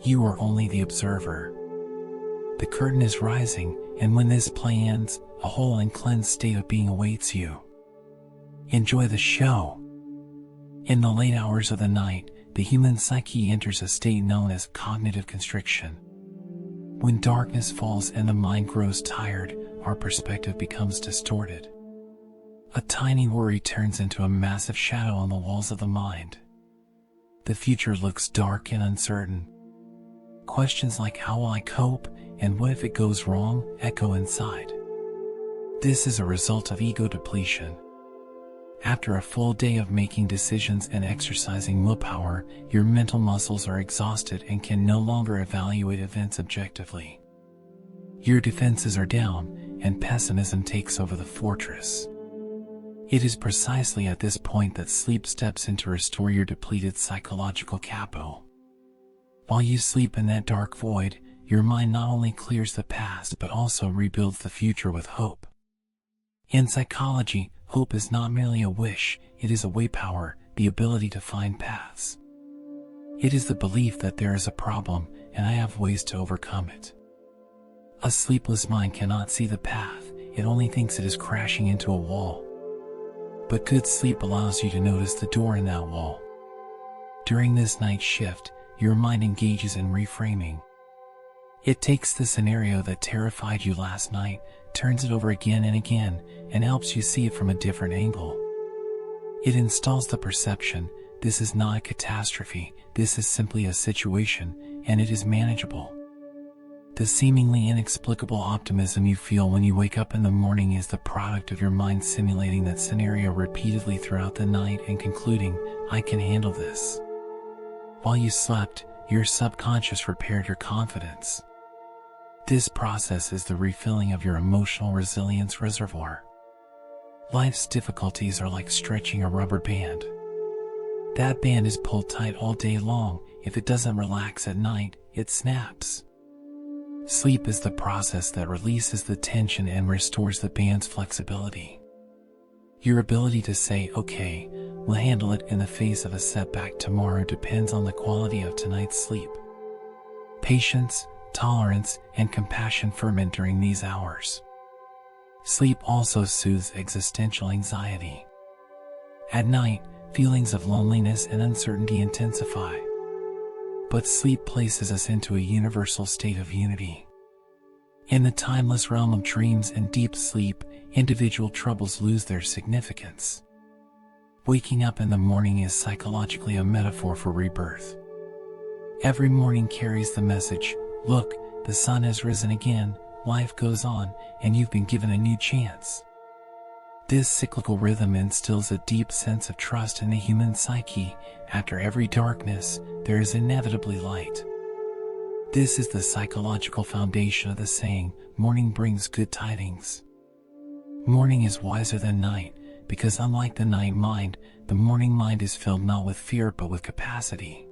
You are only the observer. The curtain is rising, and when this play ends, a whole and cleansed state of being awaits you. Enjoy the show. In the late hours of the night, the human psyche enters a state known as cognitive constriction. When darkness falls and the mind grows tired, our perspective becomes distorted. A tiny worry turns into a massive shadow on the walls of the mind. The future looks dark and uncertain. Questions like how will I cope and what if it goes wrong echo inside. This is a result of ego depletion. After a full day of making decisions and exercising willpower, your mental muscles are exhausted and can no longer evaluate events objectively. Your defenses are down, and pessimism takes over the fortress. It is precisely at this point that sleep steps in to restore your depleted psychological capital. While you sleep in that dark void, your mind not only clears the past but also rebuilds the future with hope. In psychology, hope is not merely a wish, it is a willpower, the ability to find paths. It is the belief that there is a problem, and I have ways to overcome it. A sleepless mind cannot see the path, it only thinks it is crashing into a wall. But good sleep allows you to notice the door in that wall. During this night shift, your mind engages in reframing. It takes the scenario that terrified you last night, turns it over again and again, and helps you see it from a different angle. It installs the perception, this is not a catastrophe, this is simply a situation, and it is manageable. The seemingly inexplicable optimism you feel when you wake up in the morning is the product of your mind simulating that scenario repeatedly throughout the night and concluding, I can handle this. While you slept, your subconscious repaired your confidence. This process is the refilling of your emotional resilience reservoir. Life's difficulties are like stretching a rubber band. That band is pulled tight all day long. If it doesn't relax at night, it snaps. Sleep is the process that releases the tension and restores the band's flexibility. Your ability to say, okay, will handle it in the face of a setback tomorrow depends on the quality of tonight's sleep. Patience, tolerance, and compassion ferment during these hours. Sleep also soothes existential anxiety. At night, feelings of loneliness and uncertainty intensify. But sleep places us into a universal state of unity. In the timeless realm of dreams and deep sleep, individual troubles lose their significance. Waking up in the morning is psychologically a metaphor for rebirth. Every morning carries the message, look, the sun has risen again, life goes on, and you've been given a new chance. This cyclical rhythm instills a deep sense of trust in the human psyche. After every darkness, there is inevitably light. This is the psychological foundation of the saying, morning brings good tidings. Morning is wiser than night, because unlike the night mind, the morning mind is filled not with fear but with capacity.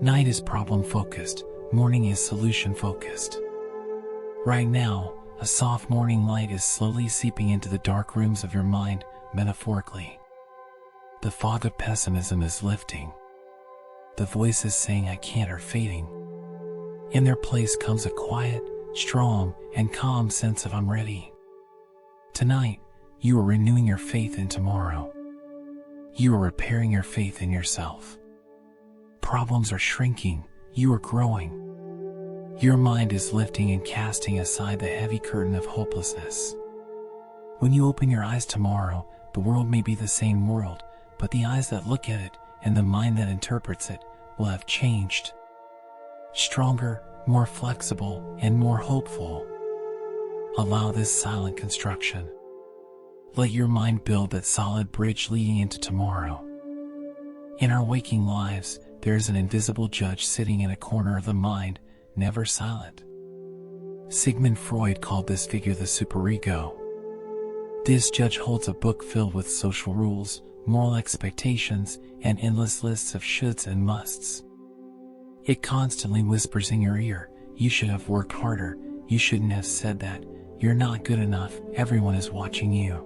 Night is problem-focused, morning is solution-focused. Right now, a soft morning light is slowly seeping into the dark rooms of your mind, metaphorically. The fog of pessimism is lifting. The voices saying I can't are fading. In their place comes a quiet, strong, and calm sense of I'm ready. Tonight, you are renewing your faith in tomorrow. You are repairing your faith in yourself. Problems are shrinking, you are growing. Your mind is lifting and casting aside the heavy curtain of hopelessness. When you open your eyes tomorrow, the world may be the same world, but the eyes that look at it and the mind that interprets it will have changed. Stronger, more flexible, and more hopeful. Allow this silent construction. Let your mind build that solid bridge leading into tomorrow. In our waking lives, there is an invisible judge sitting in a corner of the mind, never silent. Sigmund Freud called this figure the superego. This judge holds a book filled with social rules, moral expectations, and endless lists of shoulds and musts. It constantly whispers in your ear, you should have worked harder, you shouldn't have said that, you're not good enough, everyone is watching you.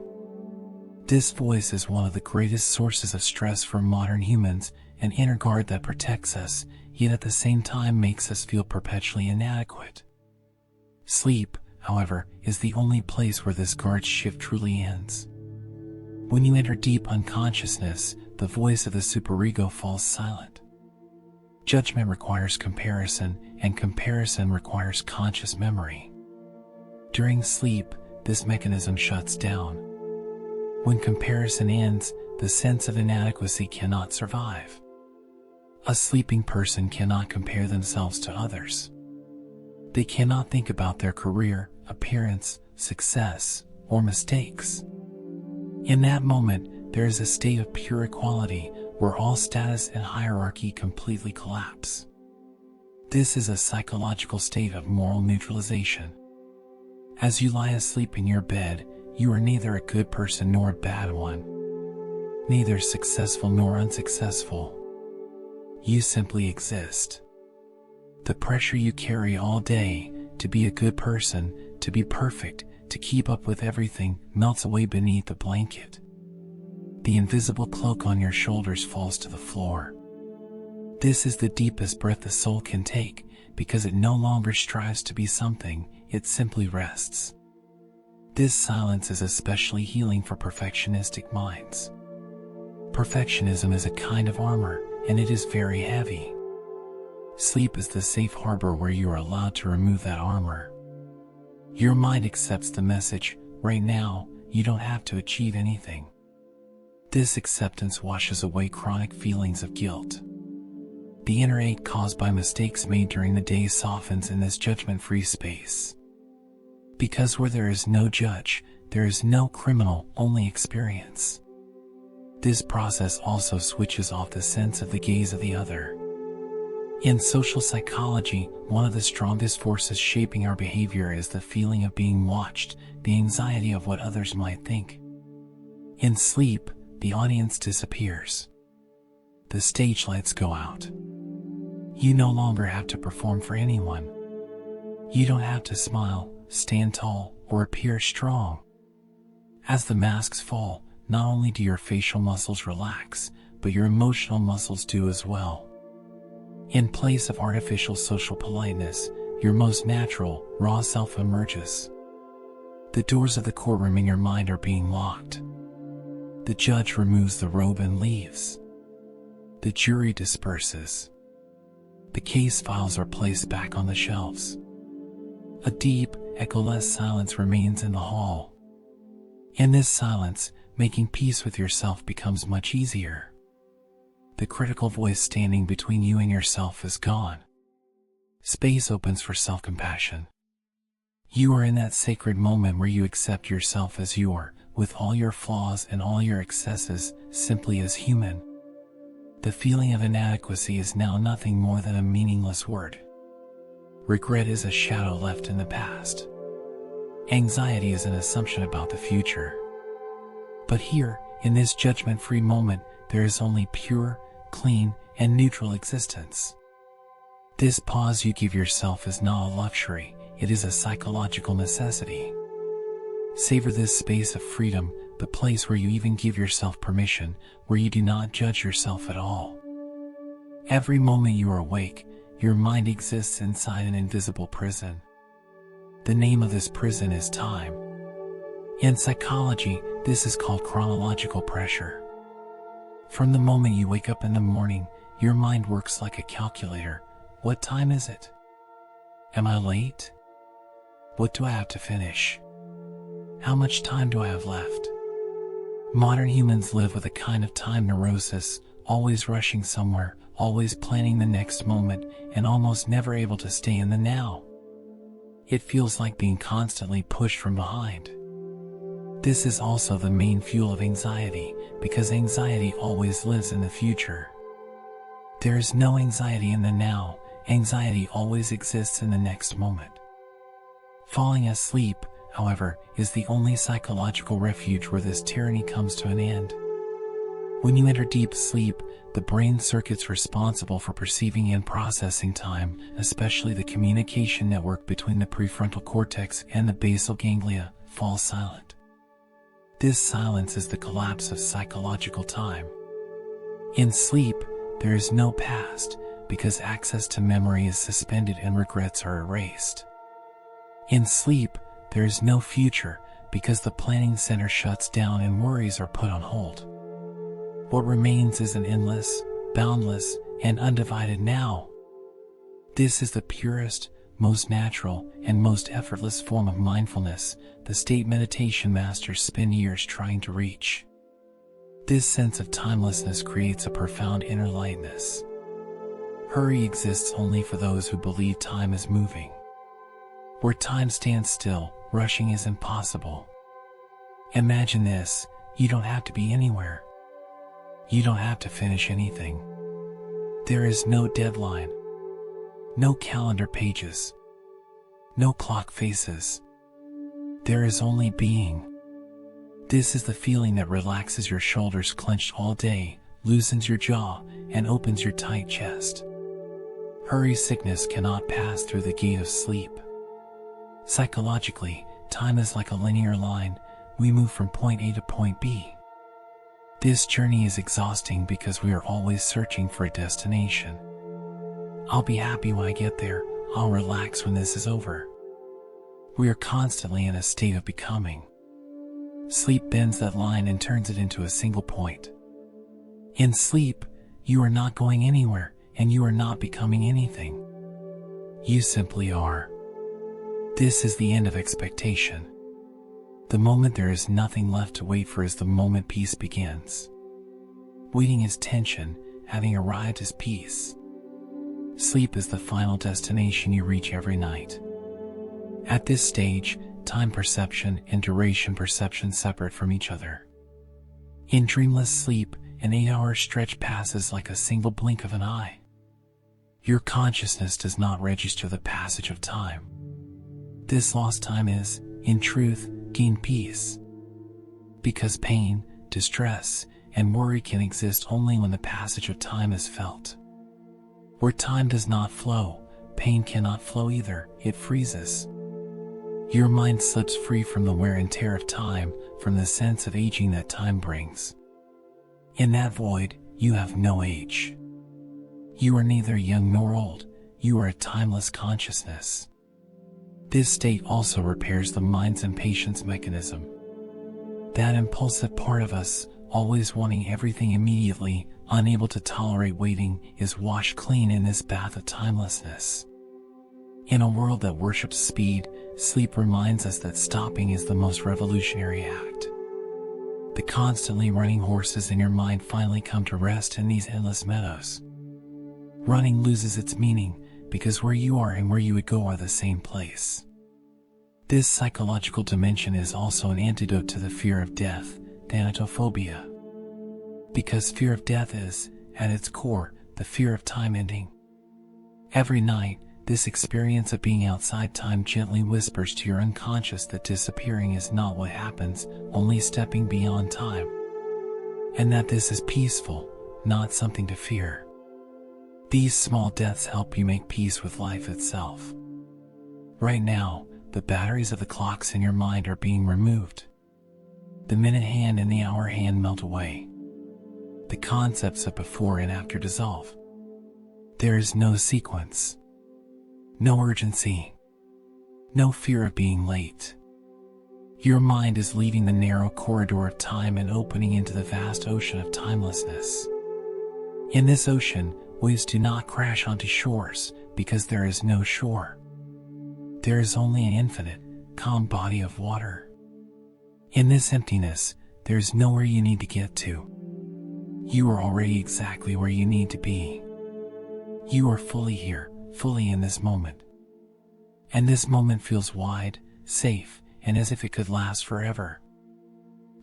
This voice is one of the greatest sources of stress for modern humans, an inner guard that protects us, yet at the same time makes us feel perpetually inadequate. Sleep, however, is the only place where this guard shift truly ends. When you enter deep unconsciousness, the voice of the superego falls silent. Judgment requires comparison, and comparison requires conscious memory. During sleep, this mechanism shuts down. When comparison ends, the sense of inadequacy cannot survive. A sleeping person cannot compare themselves to others. They cannot think about their career, appearance, success, or mistakes. In that moment, there is a state of pure equality where all status and hierarchy completely collapse. This is a psychological state of moral neutralization. As you lie asleep in your bed, you are neither a good person nor a bad one, neither successful nor unsuccessful. You simply exist. The pressure you carry all day, to be a good person, to be perfect, to keep up with everything, melts away beneath the blanket. The invisible cloak on your shoulders falls to the floor. This is the deepest breath the soul can take, because it no longer strives to be something, it simply rests. This silence is especially healing for perfectionistic minds. Perfectionism is a kind of armor, and it is very heavy. Sleep is the safe harbor where you are allowed to remove that armor. Your mind accepts the message, right now, you don't have to achieve anything. This acceptance washes away chronic feelings of guilt. The inner ache caused by mistakes made during the day softens in this judgment-free space. Because where there is no judge, there is no criminal, only experience. This process also switches off the sense of the gaze of the other. In social psychology, one of the strongest forces shaping our behavior is the feeling of being watched, the anxiety of what others might think. In sleep, the audience disappears. The stage lights go out. You no longer have to perform for anyone. You don't have to smile, stand tall, or appear strong. As the masks fall, not only do your facial muscles relax, but your emotional muscles do as well. In place of artificial social politeness, your most natural, raw self emerges. The doors of the courtroom in your mind are being locked. The judge removes the robe and leaves. The jury disperses. The case files are placed back on the shelves. A deep, echoless silence remains in the hall. In this silence, making peace with yourself becomes much easier. The critical voice standing between you and yourself is gone. Space opens for self-compassion. You are in that sacred moment where you accept yourself as you are, with all your flaws and all your excesses, simply as human. The feeling of inadequacy is now nothing more than a meaningless word. Regret is a shadow left in the past. Anxiety is an assumption about the future. But here, in this judgment-free moment, there is only pure, clean, and neutral existence. This pause you give yourself is not a luxury, it is a psychological necessity. Savor this space of freedom, the place where you even give yourself permission, where you do not judge yourself at all. Every moment you are awake, your mind exists inside an invisible prison. The name of this prison is time. In psychology, this is called chronological pressure. From the moment you wake up in the morning, your mind works like a calculator. What time is it? Am I late? What do I have to finish? How much time do I have left? Modern humans live with a kind of time neurosis, always rushing somewhere, always planning the next moment, and almost never able to stay in the now. It feels like being constantly pushed from behind. This is also the main fuel of anxiety, because anxiety always lives in the future. There is no anxiety in the now, anxiety always exists in the next moment. Falling asleep, however, is the only psychological refuge where this tyranny comes to an end. When you enter deep sleep, the brain circuits responsible for perceiving and processing time, especially the communication network between the prefrontal cortex and the basal ganglia, fall silent. This silence is the collapse of psychological time. In sleep, there is no past, because access to memory is suspended and regrets are erased. In sleep, there is no future, because the planning center shuts down and worries are put on hold. What remains is an endless, boundless, and undivided now. This is the purest, most natural, and most effortless form of mindfulness, the state meditation masters spend years trying to reach. This sense of timelessness creates a profound inner lightness. Hurry exists only for those who believe time is moving. Where time stands still, rushing is impossible. Imagine this, you don't have to be anywhere. You don't have to finish anything. There is no deadline. No calendar pages. No clock faces. There is only being. This is the feeling that relaxes your shoulders clenched all day, loosens your jaw, and opens your tight chest. Hurry sickness cannot pass through the gate of sleep. Psychologically, time is like a linear line. We move from point A to point B. This journey is exhausting because we are always searching for a destination. I'll be happy when I get there. I'll relax when this is over. We are constantly in a state of becoming. Sleep bends that line and turns it into a single point. In sleep, you are not going anywhere, and you are not becoming anything. You simply are. This is the end of expectation. The moment there is nothing left to wait for is the moment peace begins. Waiting is tension, having arrived is peace. Sleep is the final destination you reach every night. At this stage, time perception and duration perception separate from each other. In dreamless sleep, an 8-hour stretch passes like a single blink of an eye. Your consciousness does not register the passage of time. This lost time is, in truth, gain peace. Because pain, distress, and worry can exist only when the passage of time is felt. Where time does not flow, pain cannot flow either, it freezes. Your mind slips free from the wear and tear of time, from the sense of aging that time brings. In that void, you have no age. You are neither young nor old, you are a timeless consciousness. This state also repairs the mind's impatience mechanism. That impulsive part of us, always wanting everything immediately, unable to tolerate waiting, is washed clean in this bath of timelessness. In a world that worships speed, sleep reminds us that stopping is the most revolutionary act. The constantly running horses in your mind finally come to rest in these endless meadows. Running loses its meaning, because where you are and where you would go are the same place. This psychological dimension is also an antidote to the fear of death, thanatophobia. Because fear of death is, at its core, the fear of time ending. Every night, this experience of being outside time gently whispers to your unconscious that disappearing is not what happens, only stepping beyond time. And that this is peaceful, not something to fear. These small deaths help you make peace with life itself. Right now, the batteries of the clocks in your mind are being removed. The minute hand and the hour hand melt away. The concepts of before and after dissolve. There is no sequence. No urgency. No fear of being late. Your mind is leaving the narrow corridor of time and opening into the vast ocean of timelessness. In this ocean, waves do not crash onto shores, because there is no shore. There is only an infinite, calm body of water. In this emptiness, there is nowhere you need to get to. You are already exactly where you need to be. You are fully here, fully in this moment. And this moment feels wide, safe, and as if it could last forever.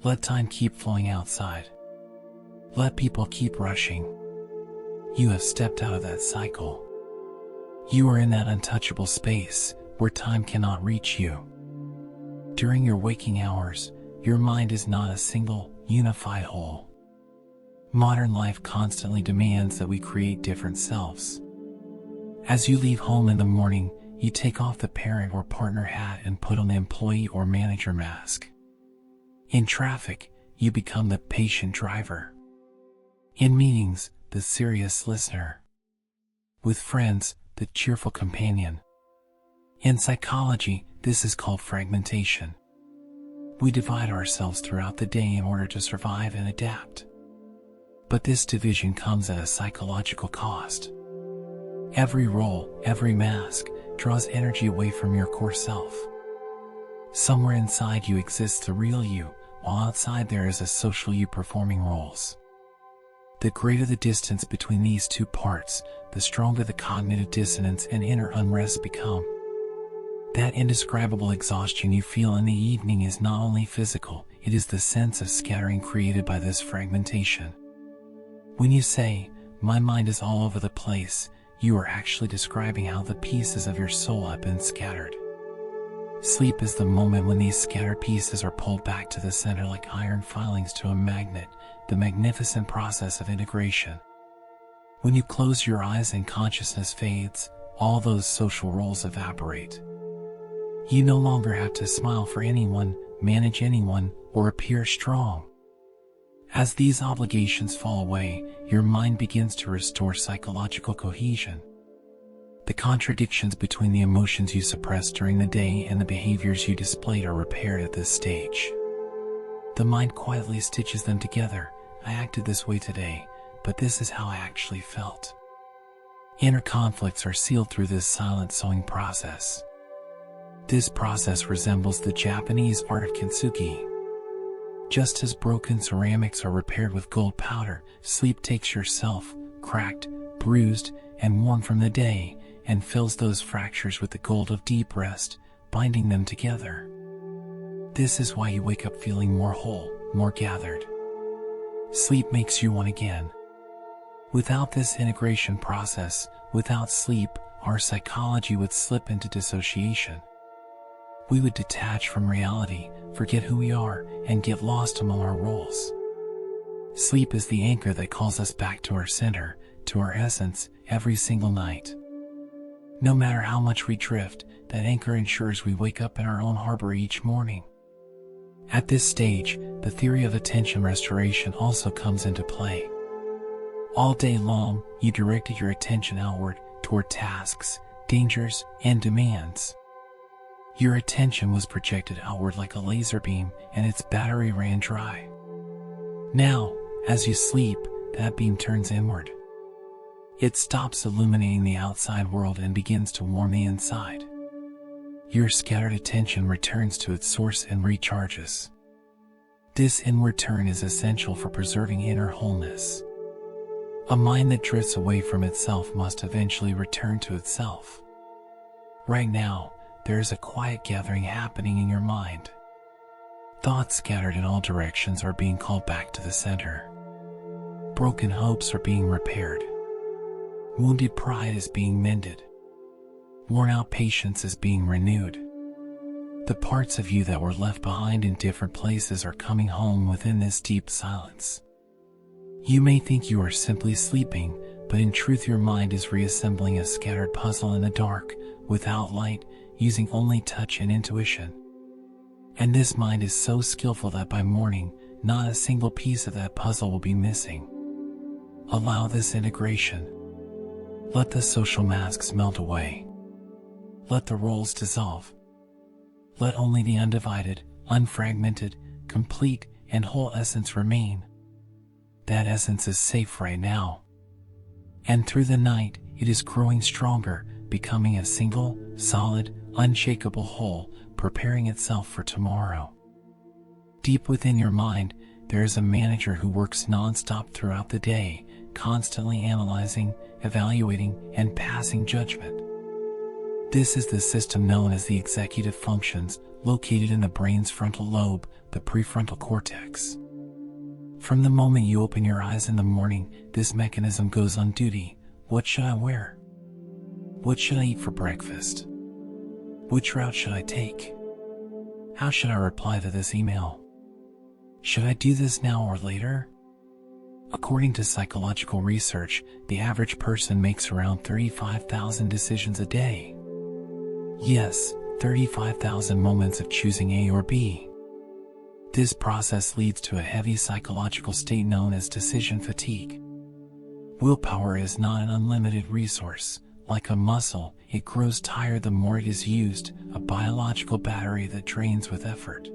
Let time keep flowing outside. Let people keep rushing. You have stepped out of that cycle. You are in that untouchable space where time cannot reach you. During your waking hours, your mind is not a single, unified whole. Modern life constantly demands that we create different selves. As you leave home in the morning, you take off the parent or partner hat and put on the employee or manager mask. In traffic, you become the patient driver. In meetings, the serious listener. With friends, the cheerful companion. In psychology, this is called fragmentation. We divide ourselves throughout the day in order to survive and adapt. But this division comes at a psychological cost. Every role, every mask, draws energy away from your core self. Somewhere inside you exists the real you, while outside there is a social you performing roles. The greater the distance between these two parts, the stronger the cognitive dissonance and inner unrest become. That indescribable exhaustion you feel in the evening is not only physical, it is the sense of scattering created by this fragmentation. When you say, "My mind is all over the place," you are actually describing how the pieces of your soul have been scattered. Sleep is the moment when these scattered pieces are pulled back to the center like iron filings to a magnet, the magnificent process of integration. When you close your eyes and consciousness fades, all those social roles evaporate. You no longer have to smile for anyone, manage anyone, or appear strong. As these obligations fall away, your mind begins to restore psychological cohesion. The contradictions between the emotions you suppressed during the day and the behaviors you displayed are repaired at this stage. The mind quietly stitches them together. I acted this way today, but this is how I actually felt. Inner conflicts are sealed through this silent sewing process. This process resembles the Japanese art of kintsugi. Just as broken ceramics are repaired with gold powder, sleep takes yourself, cracked, bruised, and worn from the day, and fills those fractures with the gold of deep rest, binding them together. This is why you wake up feeling more whole, more gathered. Sleep makes you one again. Without this integration process, without sleep, our psychology would slip into dissociation. We would detach from reality, forget who we are, and get lost among our roles. Sleep is the anchor that calls us back to our center, to our essence, every single night. No matter how much we drift, that anchor ensures we wake up in our own harbor each morning. At this stage, the theory of attention restoration also comes into play. All day long, you directed your attention outward toward tasks, dangers, and demands. Your attention was projected outward like a laser beam, and its battery ran dry. Now, as you sleep, that beam turns inward. It stops illuminating the outside world and begins to warm the inside. Your scattered attention returns to its source and recharges. This inward turn is essential for preserving inner wholeness. A mind that drifts away from itself must eventually return to itself. Right now, there is a quiet gathering happening in your mind. Thoughts scattered in all directions are being called back to the center. Broken hopes are being repaired. Wounded pride is being mended. Worn-out patience is being renewed. The parts of you that were left behind in different places are coming home within this deep silence. You may think you are simply sleeping, but in truth your mind is reassembling a scattered puzzle in the dark, without light, using only touch and intuition. And this mind is so skillful that by morning, not a single piece of that puzzle will be missing. Allow this integration. Let the social masks melt away. Let the roles dissolve. Let only the undivided, unfragmented, complete, and whole essence remain. That essence is safe right now. And through the night, it is growing stronger, becoming a single, solid, unshakable whole, preparing itself for tomorrow. Deep within your mind, there is a manager who works non-stop throughout the day, constantly analyzing, evaluating, and passing judgment. This is the system known as the executive functions, located in the brain's frontal lobe, the prefrontal cortex. From the moment you open your eyes in the morning, this mechanism goes on duty. What should I wear? What should I eat for breakfast? Which route should I take? How should I reply to this email? Should I do this now or later? According to psychological research, the average person makes around 35,000 decisions a day. Yes, 35,000 moments of choosing A or B. This process leads to a heavy psychological state known as decision fatigue. Willpower is not an unlimited resource. Like a muscle, it grows tired the more it is used, a biological battery that drains with effort.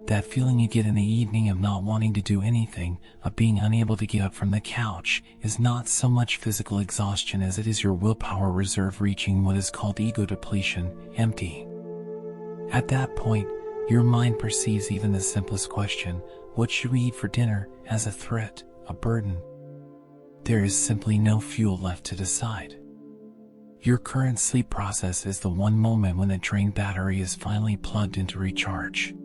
That feeling you get in the evening of not wanting to do anything, of being unable to get up from the couch, is not so much physical exhaustion as it is your willpower reserve reaching what is called ego depletion, empty. At that point, your mind perceives even the simplest question, what should we eat for dinner, as a threat, a burden. There is simply no fuel left to decide. Your current sleep process is the one moment when the drained battery is finally plugged into recharge.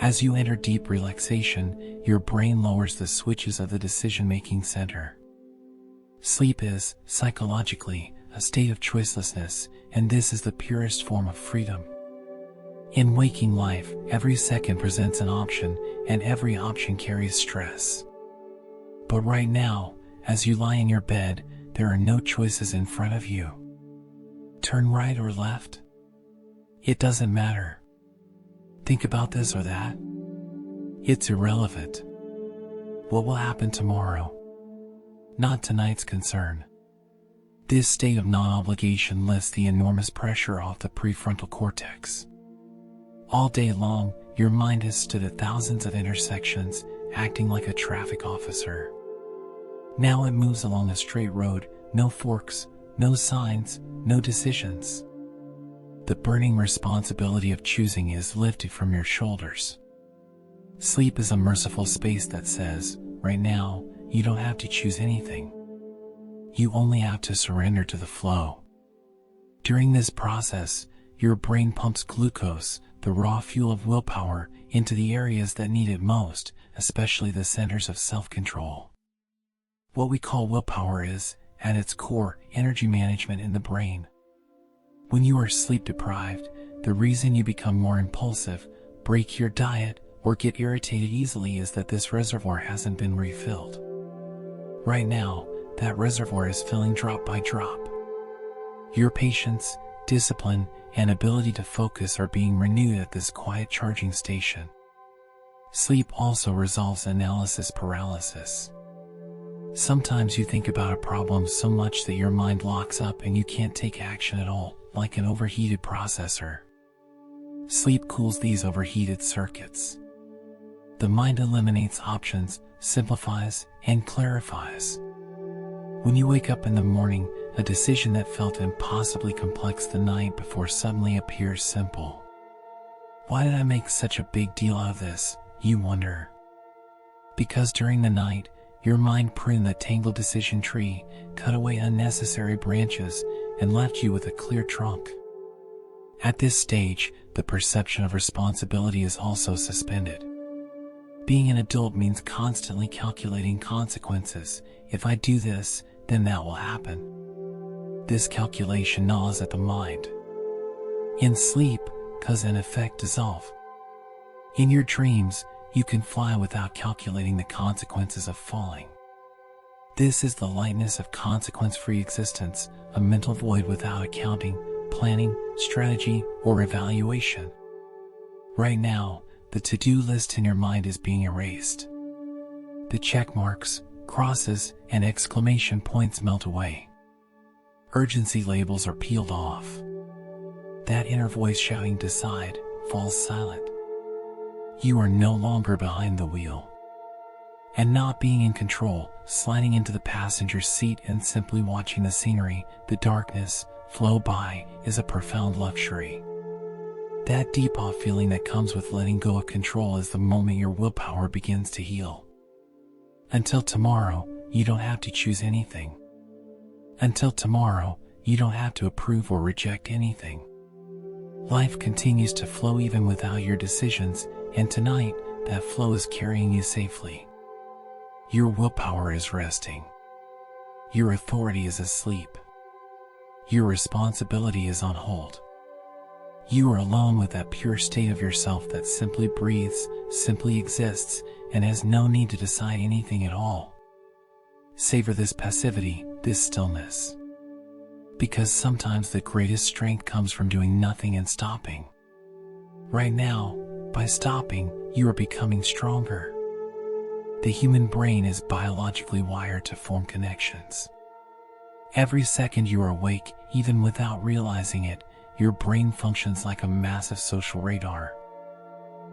As you enter deep relaxation, your brain lowers the switches of the decision-making center. Sleep is, psychologically, a state of choicelessness, and this is the purest form of freedom. In waking life, every second presents an option, and every option carries stress. But right now, as you lie in your bed, there are no choices in front of you. Turn right or left? It doesn't matter. Think about this or that? It's irrelevant. What will happen tomorrow? Not tonight's concern. This state of non-obligation lifts the enormous pressure off the prefrontal cortex. All day long, your mind has stood at thousands of intersections, acting like a traffic officer. Now it moves along a straight road, no forks, no signs, no decisions. The burning responsibility of choosing is lifted from your shoulders. Sleep is a merciful space that says, right now, you don't have to choose anything. You only have to surrender to the flow. During this process, your brain pumps glucose, the raw fuel of willpower, into the areas that need it most, especially the centers of self-control. What we call willpower is, at its core, energy management in the brain. When you are sleep deprived, the reason you become more impulsive, break your diet, or get irritated easily is that this reservoir hasn't been refilled. Right now, that reservoir is filling drop by drop. Your patience, discipline, and ability to focus are being renewed at this quiet charging station. Sleep also resolves analysis paralysis. Sometimes you think about a problem so much that your mind locks up and you can't take action at all, like an overheated processor. Sleep cools these overheated circuits. The mind eliminates options, simplifies, and clarifies. When you wake up in the morning, a decision that felt impossibly complex the night before suddenly appears simple. Why did I make such a big deal out of this, you wonder? Because during the night, your mind pruned the tangled decision tree, cut away unnecessary branches, and left you with a clear trunk. At this stage, the perception of responsibility is also suspended. Being an adult means constantly calculating consequences. If I do this, then that will happen. This calculation gnaws at the mind. In sleep, cause and effect dissolve. In your dreams, you can fly without calculating the consequences of falling. This is the lightness of consequence-free existence, a mental void without accounting, planning, strategy, or evaluation. Right now, the to-do list in your mind is being erased. The check marks, crosses, and exclamation points melt away. Urgency labels are peeled off. That inner voice shouting "decide" falls silent. You are no longer behind the wheel. And not being in control, sliding into the passenger seat and simply watching the scenery, the darkness, flow by is a profound luxury. That deep awe feeling that comes with letting go of control is the moment your willpower begins to heal. Until tomorrow, you don't have to choose anything. Until tomorrow, you don't have to approve or reject anything. Life continues to flow even without your decisions, and tonight, that flow is carrying you safely. Your willpower is resting. Your authority is asleep. Your responsibility is on hold. You are alone with that pure state of yourself that simply breathes, simply exists, and has no need to decide anything at all. Savor this passivity, this stillness. Because sometimes the greatest strength comes from doing nothing and stopping. Right now, by stopping, you are becoming stronger. The human brain is biologically wired to form connections. Every second you are awake, even without realizing it, your brain functions like a massive social radar.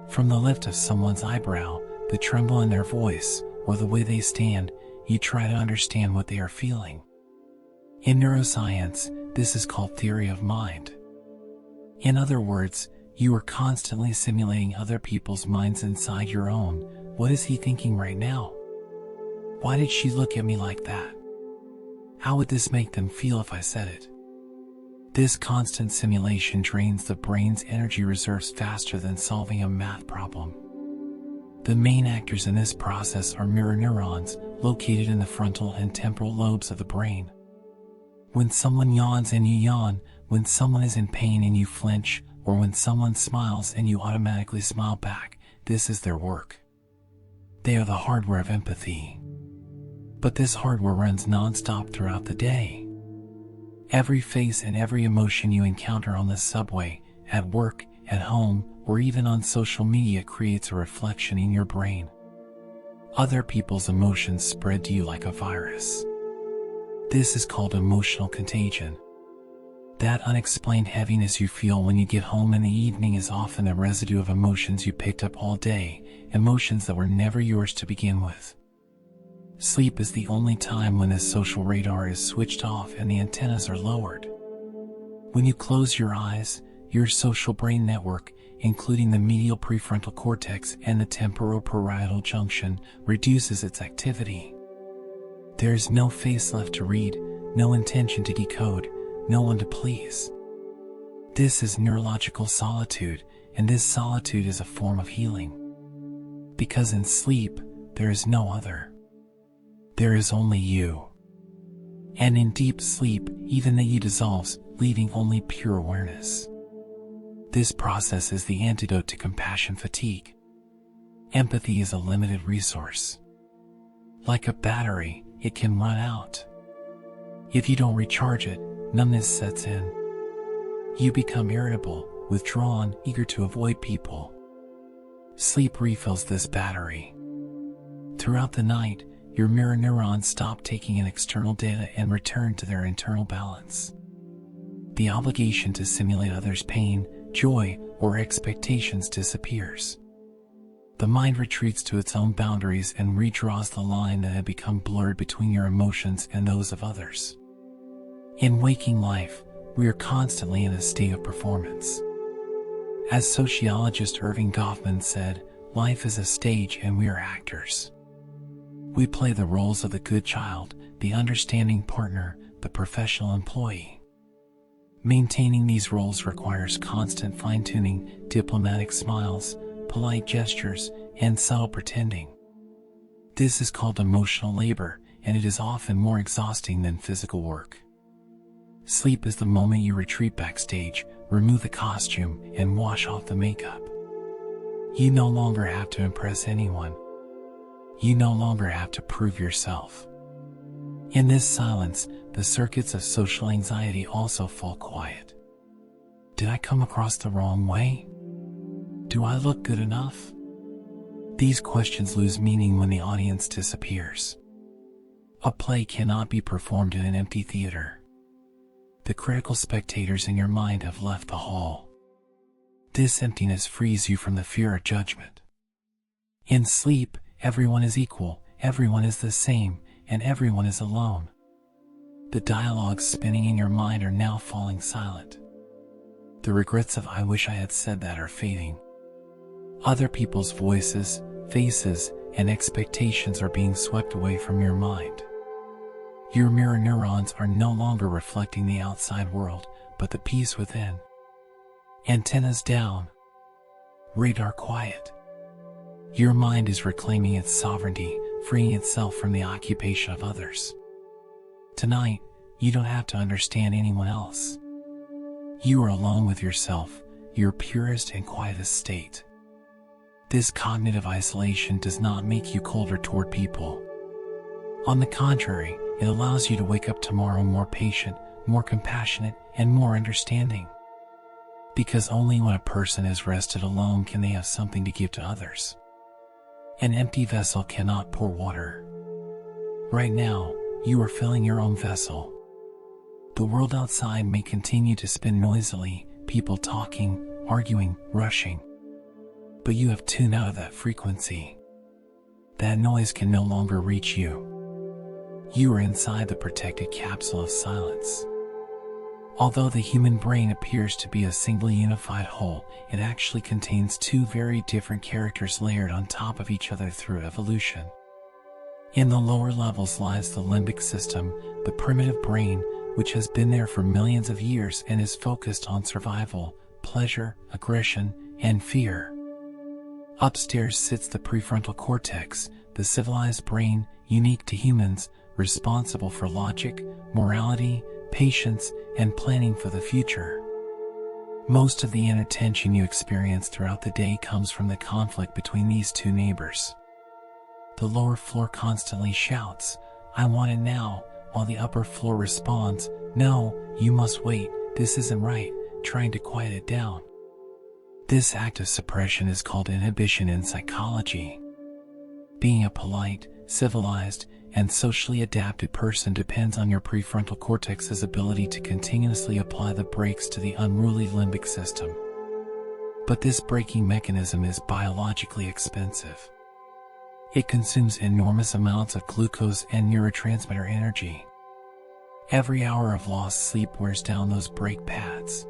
From the lift of someone's eyebrow, the tremble in their voice, or the way they stand, you try to understand what they are feeling. In neuroscience, this is called theory of mind. In other words, you are constantly simulating other people's minds inside your own. What is he thinking right now? Why did she look at me like that? How would this make them feel if I said it? This constant simulation drains the brain's energy reserves faster than solving a math problem. The main actors in this process are mirror neurons, located in the frontal and temporal lobes of the brain. When someone yawns and you yawn, when someone is in pain and you flinch, or when someone smiles and you automatically smile back, this is their work. They are the hardware of empathy. But this hardware runs non-stop throughout the day. Every face and every emotion you encounter on the subway, at work, at home, or even on social media creates a reflection in your brain. Other people's emotions spread to you like a virus. This is called emotional contagion. That unexplained heaviness you feel when you get home in the evening is often a residue of emotions you picked up all day, emotions that were never yours to begin with. Sleep is the only time when this social radar is switched off and the antennas are lowered. When you close your eyes, your social brain network, including the medial prefrontal cortex and the temporoparietal junction, reduces its activity. There is no face left to read, no intention to decode, no one to please. This is neurological solitude, and this solitude is a form of healing. Because in sleep, there is no other. There is only you. And in deep sleep, even the you dissolves, leaving only pure awareness. This process is the antidote to compassion fatigue. Empathy is a limited resource. Like a battery, it can run out. If you don't recharge it, numbness sets in. You become irritable, withdrawn, eager to avoid people. Sleep refills this battery. Throughout the night, your mirror neurons stop taking in external data and return to their internal balance. The obligation to simulate others' pain, joy, or expectations disappears. The mind retreats to its own boundaries and redraws the line that had become blurred between your emotions and those of others. In waking life, we are constantly in a state of performance. As sociologist Irving Goffman said, life is a stage and we are actors. We play the roles of the good child, the understanding partner, the professional employee. Maintaining these roles requires constant fine-tuning, diplomatic smiles, polite gestures, and subtle pretending. This is called emotional labor, and it is often more exhausting than physical work. Sleep is the moment you retreat backstage, remove the costume, and wash off the makeup. You no longer have to impress anyone. You no longer have to prove yourself. In this silence, the circuits of social anxiety also fall quiet. Did I come across the wrong way? Do I look good enough? These questions lose meaning when the audience disappears. A play cannot be performed in an empty theater. The critical spectators in your mind have left the hall. This emptiness frees you from the fear of judgment. In sleep, everyone is equal, everyone is the same, and everyone is alone. The dialogues spinning in your mind are now falling silent. The regrets of "I wish I had said that" are fading. Other people's voices, faces, and expectations are being swept away from your mind. Your mirror neurons are no longer reflecting the outside world, but the peace within. Antennas down. Radar quiet. Your mind is reclaiming its sovereignty, freeing itself from the occupation of others. Tonight, you don't have to understand anyone else. You are alone with yourself, your purest and quietest state. This cognitive isolation does not make you colder toward people. On the contrary, it allows you to wake up tomorrow more patient, more compassionate, and more understanding. Because only when a person is rested alone can they have something to give to others. An empty vessel cannot pour water. Right now, you are filling your own vessel. The world outside may continue to spin noisily, people talking, arguing, rushing. But you have tuned out of that frequency. That noise can no longer reach you. You are inside the protected capsule of silence. Although the human brain appears to be a single unified whole, it actually contains two very different characters layered on top of each other through evolution. In the lower levels lies the limbic system, the primitive brain, which has been there for millions of years and is focused on survival, pleasure, aggression, and fear. Upstairs sits the prefrontal cortex, the civilized brain, unique to humans, responsible for logic, morality, patience, and planning for the future. Most of the inattention you experience throughout the day comes from the conflict between these two neighbors. The lower floor constantly shouts, "I want it now," while the upper floor responds, "No, you must wait, this isn't right," trying to quiet it down. This act of suppression is called inhibition in psychology. Being a polite, civilized, and socially adapted person depends on your prefrontal cortex's ability to continuously apply the brakes to the unruly limbic system. But this braking mechanism is biologically expensive. It consumes enormous amounts of glucose and neurotransmitter energy. Every hour of lost sleep wears down those brake pads.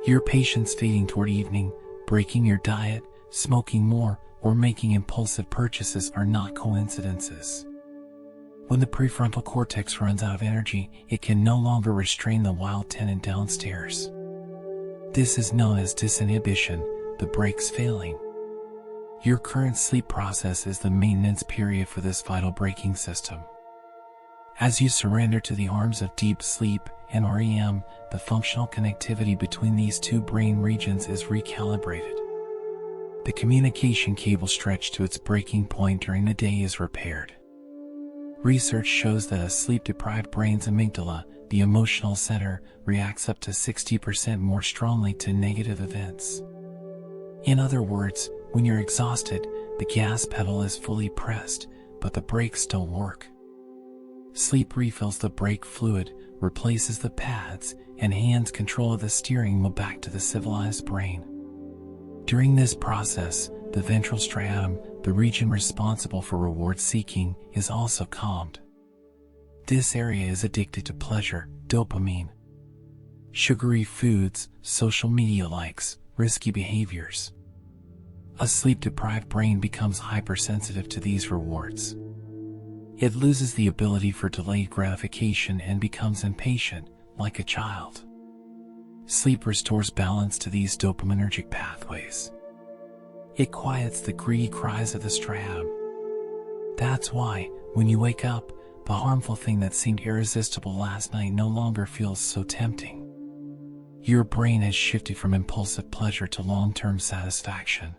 Your patience fading toward evening, breaking your diet, smoking more, or making impulsive purchases are not coincidences. When the prefrontal cortex runs out of energy, it can no longer restrain the wild tenant downstairs. This is known as disinhibition, the brakes failing. Your current sleep process is the maintenance period for this vital braking system. As you surrender to the arms of deep sleep and REM, the functional connectivity between these two brain regions is recalibrated. The communication cable stretched to its breaking point during the day is repaired. Research shows that a sleep-deprived brain's amygdala, the emotional center, reacts up to 60% more strongly to negative events. In other words, when you're exhausted, the gas pedal is fully pressed, but the brakes don't work. Sleep refills the brake fluid, replaces the pads, and hands control of the steering wheel back to the civilized brain. During this process, the ventral striatum, the region responsible for reward seeking, is also calmed. This area is addicted to pleasure, dopamine, sugary foods, social media likes, risky behaviors. A sleep-deprived brain becomes hypersensitive to these rewards. It loses the ability for delayed gratification and becomes impatient, like a child. Sleep restores balance to these dopaminergic pathways. It quiets the greedy cries of the striatum. That's why, when you wake up, the harmful thing that seemed irresistible last night no longer feels so tempting. Your brain has shifted from impulsive pleasure to long-term satisfaction.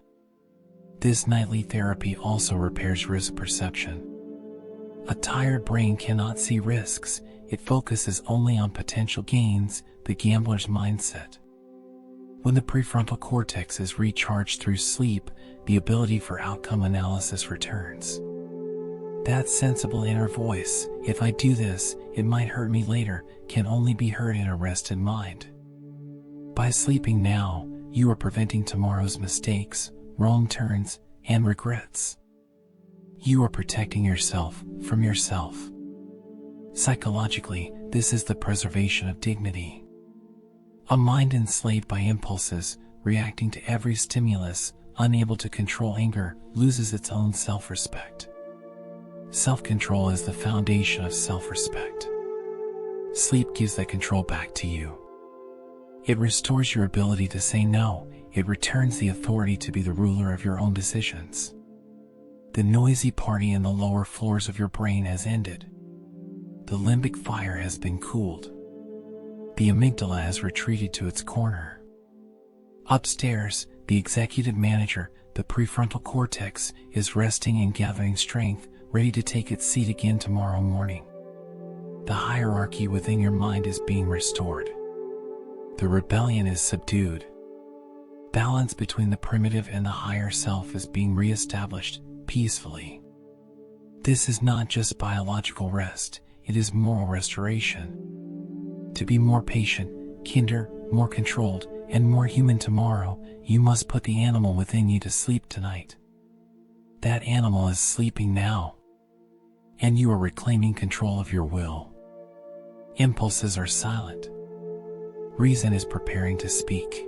This nightly therapy also repairs risk perception. A tired brain cannot see risks, it focuses only on potential gains, the gambler's mindset. When the prefrontal cortex is recharged through sleep, the ability for outcome analysis returns. That sensible inner voice, if I do this, it might hurt me later, can only be heard in a rested mind. By sleeping now, you are preventing tomorrow's mistakes, wrong turns, and regrets. You are protecting yourself from yourself. Psychologically, this is the preservation of dignity. A mind enslaved by impulses, reacting to every stimulus, unable to control anger, loses its own self-respect. Self-control is the foundation of self-respect. Sleep gives that control back to you. It restores your ability to say no. It returns the authority to be the ruler of your own decisions. The noisy party in the lower floors of your brain has ended. The limbic fire has been cooled. The amygdala has retreated to its corner. Upstairs, the executive manager, the prefrontal cortex, is resting and gathering strength, ready to take its seat again tomorrow morning. The hierarchy within your mind is being restored. The rebellion is subdued. Balance between the primitive and the higher self is being reestablished peacefully. This is not just biological rest, it is moral restoration. To be more patient, kinder, more controlled, and more human tomorrow, you must put the animal within you to sleep tonight. That animal is sleeping now, and you are reclaiming control of your will. Impulses are silent. Reason is preparing to speak.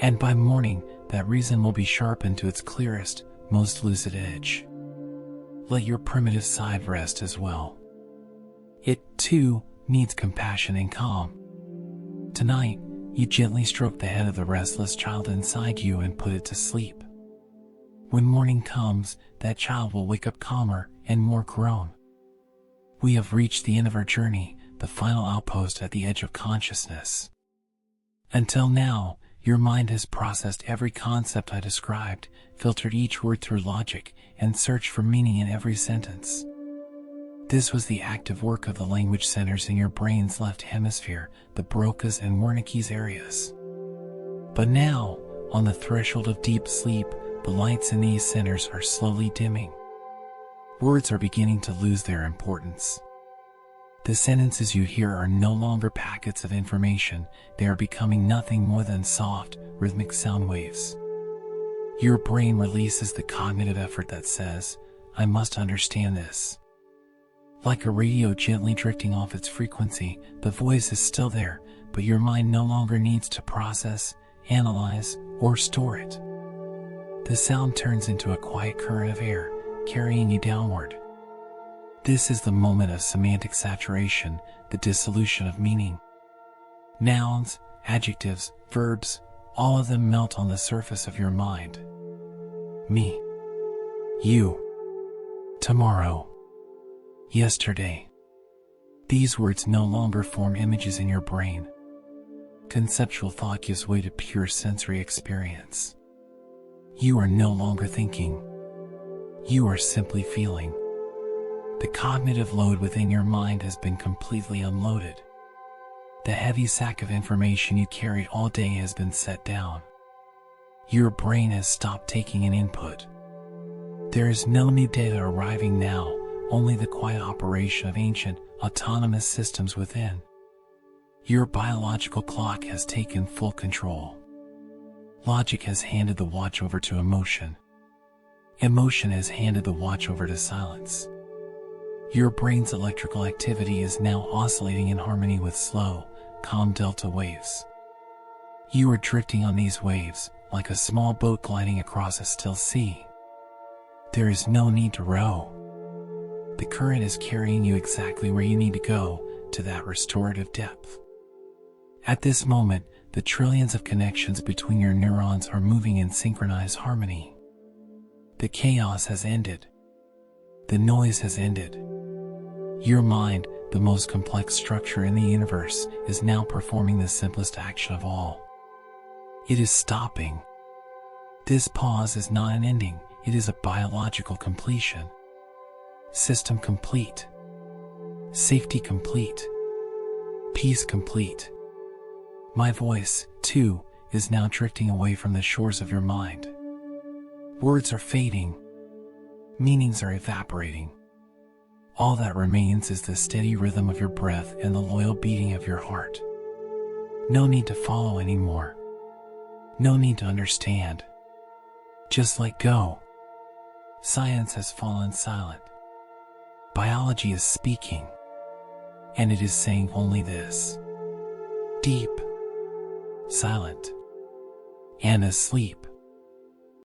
And by morning, that reason will be sharpened to its clearest, most lucid edge. Let your primitive side rest as well. It, too, needs compassion and calm. Tonight, you gently stroke the head of the restless child inside you and put it to sleep. When morning comes, that child will wake up calmer and more grown. We have reached the end of our journey, the final outpost at the edge of consciousness. Until now, your mind has processed every concept I described, filtered each word through logic, and searched for meaning in every sentence. This was the active work of the language centers in your brain's left hemisphere, the Broca's and Wernicke's areas. But now, on the threshold of deep sleep, the lights in these centers are slowly dimming. Words are beginning to lose their importance. The sentences you hear are no longer packets of information, they are becoming nothing more than soft, rhythmic sound waves. Your brain releases the cognitive effort that says, I must understand this. Like a radio gently drifting off its frequency, the voice is still there, but your mind no longer needs to process, analyze, or store it. The sound turns into a quiet current of air, carrying you downward. This is the moment of semantic saturation, the dissolution of meaning. Nouns, adjectives, verbs, all of them melt on the surface of your mind. Me. You. Tomorrow. Yesterday. These words no longer form images in your brain. Conceptual thought gives way to pure sensory experience. You are no longer thinking. You are simply feeling. The cognitive load within your mind has been completely unloaded. The heavy sack of information you carried all day has been set down. Your brain has stopped taking in input. There is no new data arriving now, only the quiet operation of ancient, autonomous systems within. Your biological clock has taken full control. Logic has handed the watch over to emotion. Emotion has handed the watch over to silence. Your brain's electrical activity is now oscillating in harmony with slow, calm delta waves. You are drifting on these waves, like a small boat gliding across a still sea. There is no need to row. The current is carrying you exactly where you need to go, to that restorative depth. At this moment, the trillions of connections between your neurons are moving in synchronized harmony. The chaos has ended. The noise has ended. Your mind, the most complex structure in the universe, is now performing the simplest action of all. It is stopping. This pause is not an ending, it is a biological completion. System complete. Safety complete. Peace complete. My voice, too, is now drifting away from the shores of your mind. Words are fading. Meanings are evaporating. All that remains is the steady rhythm of your breath and the loyal beating of your heart. No need to follow anymore. No need to understand. Just let go. Science has fallen silent. Biology is speaking. And it is saying only this: deep, silent, and asleep.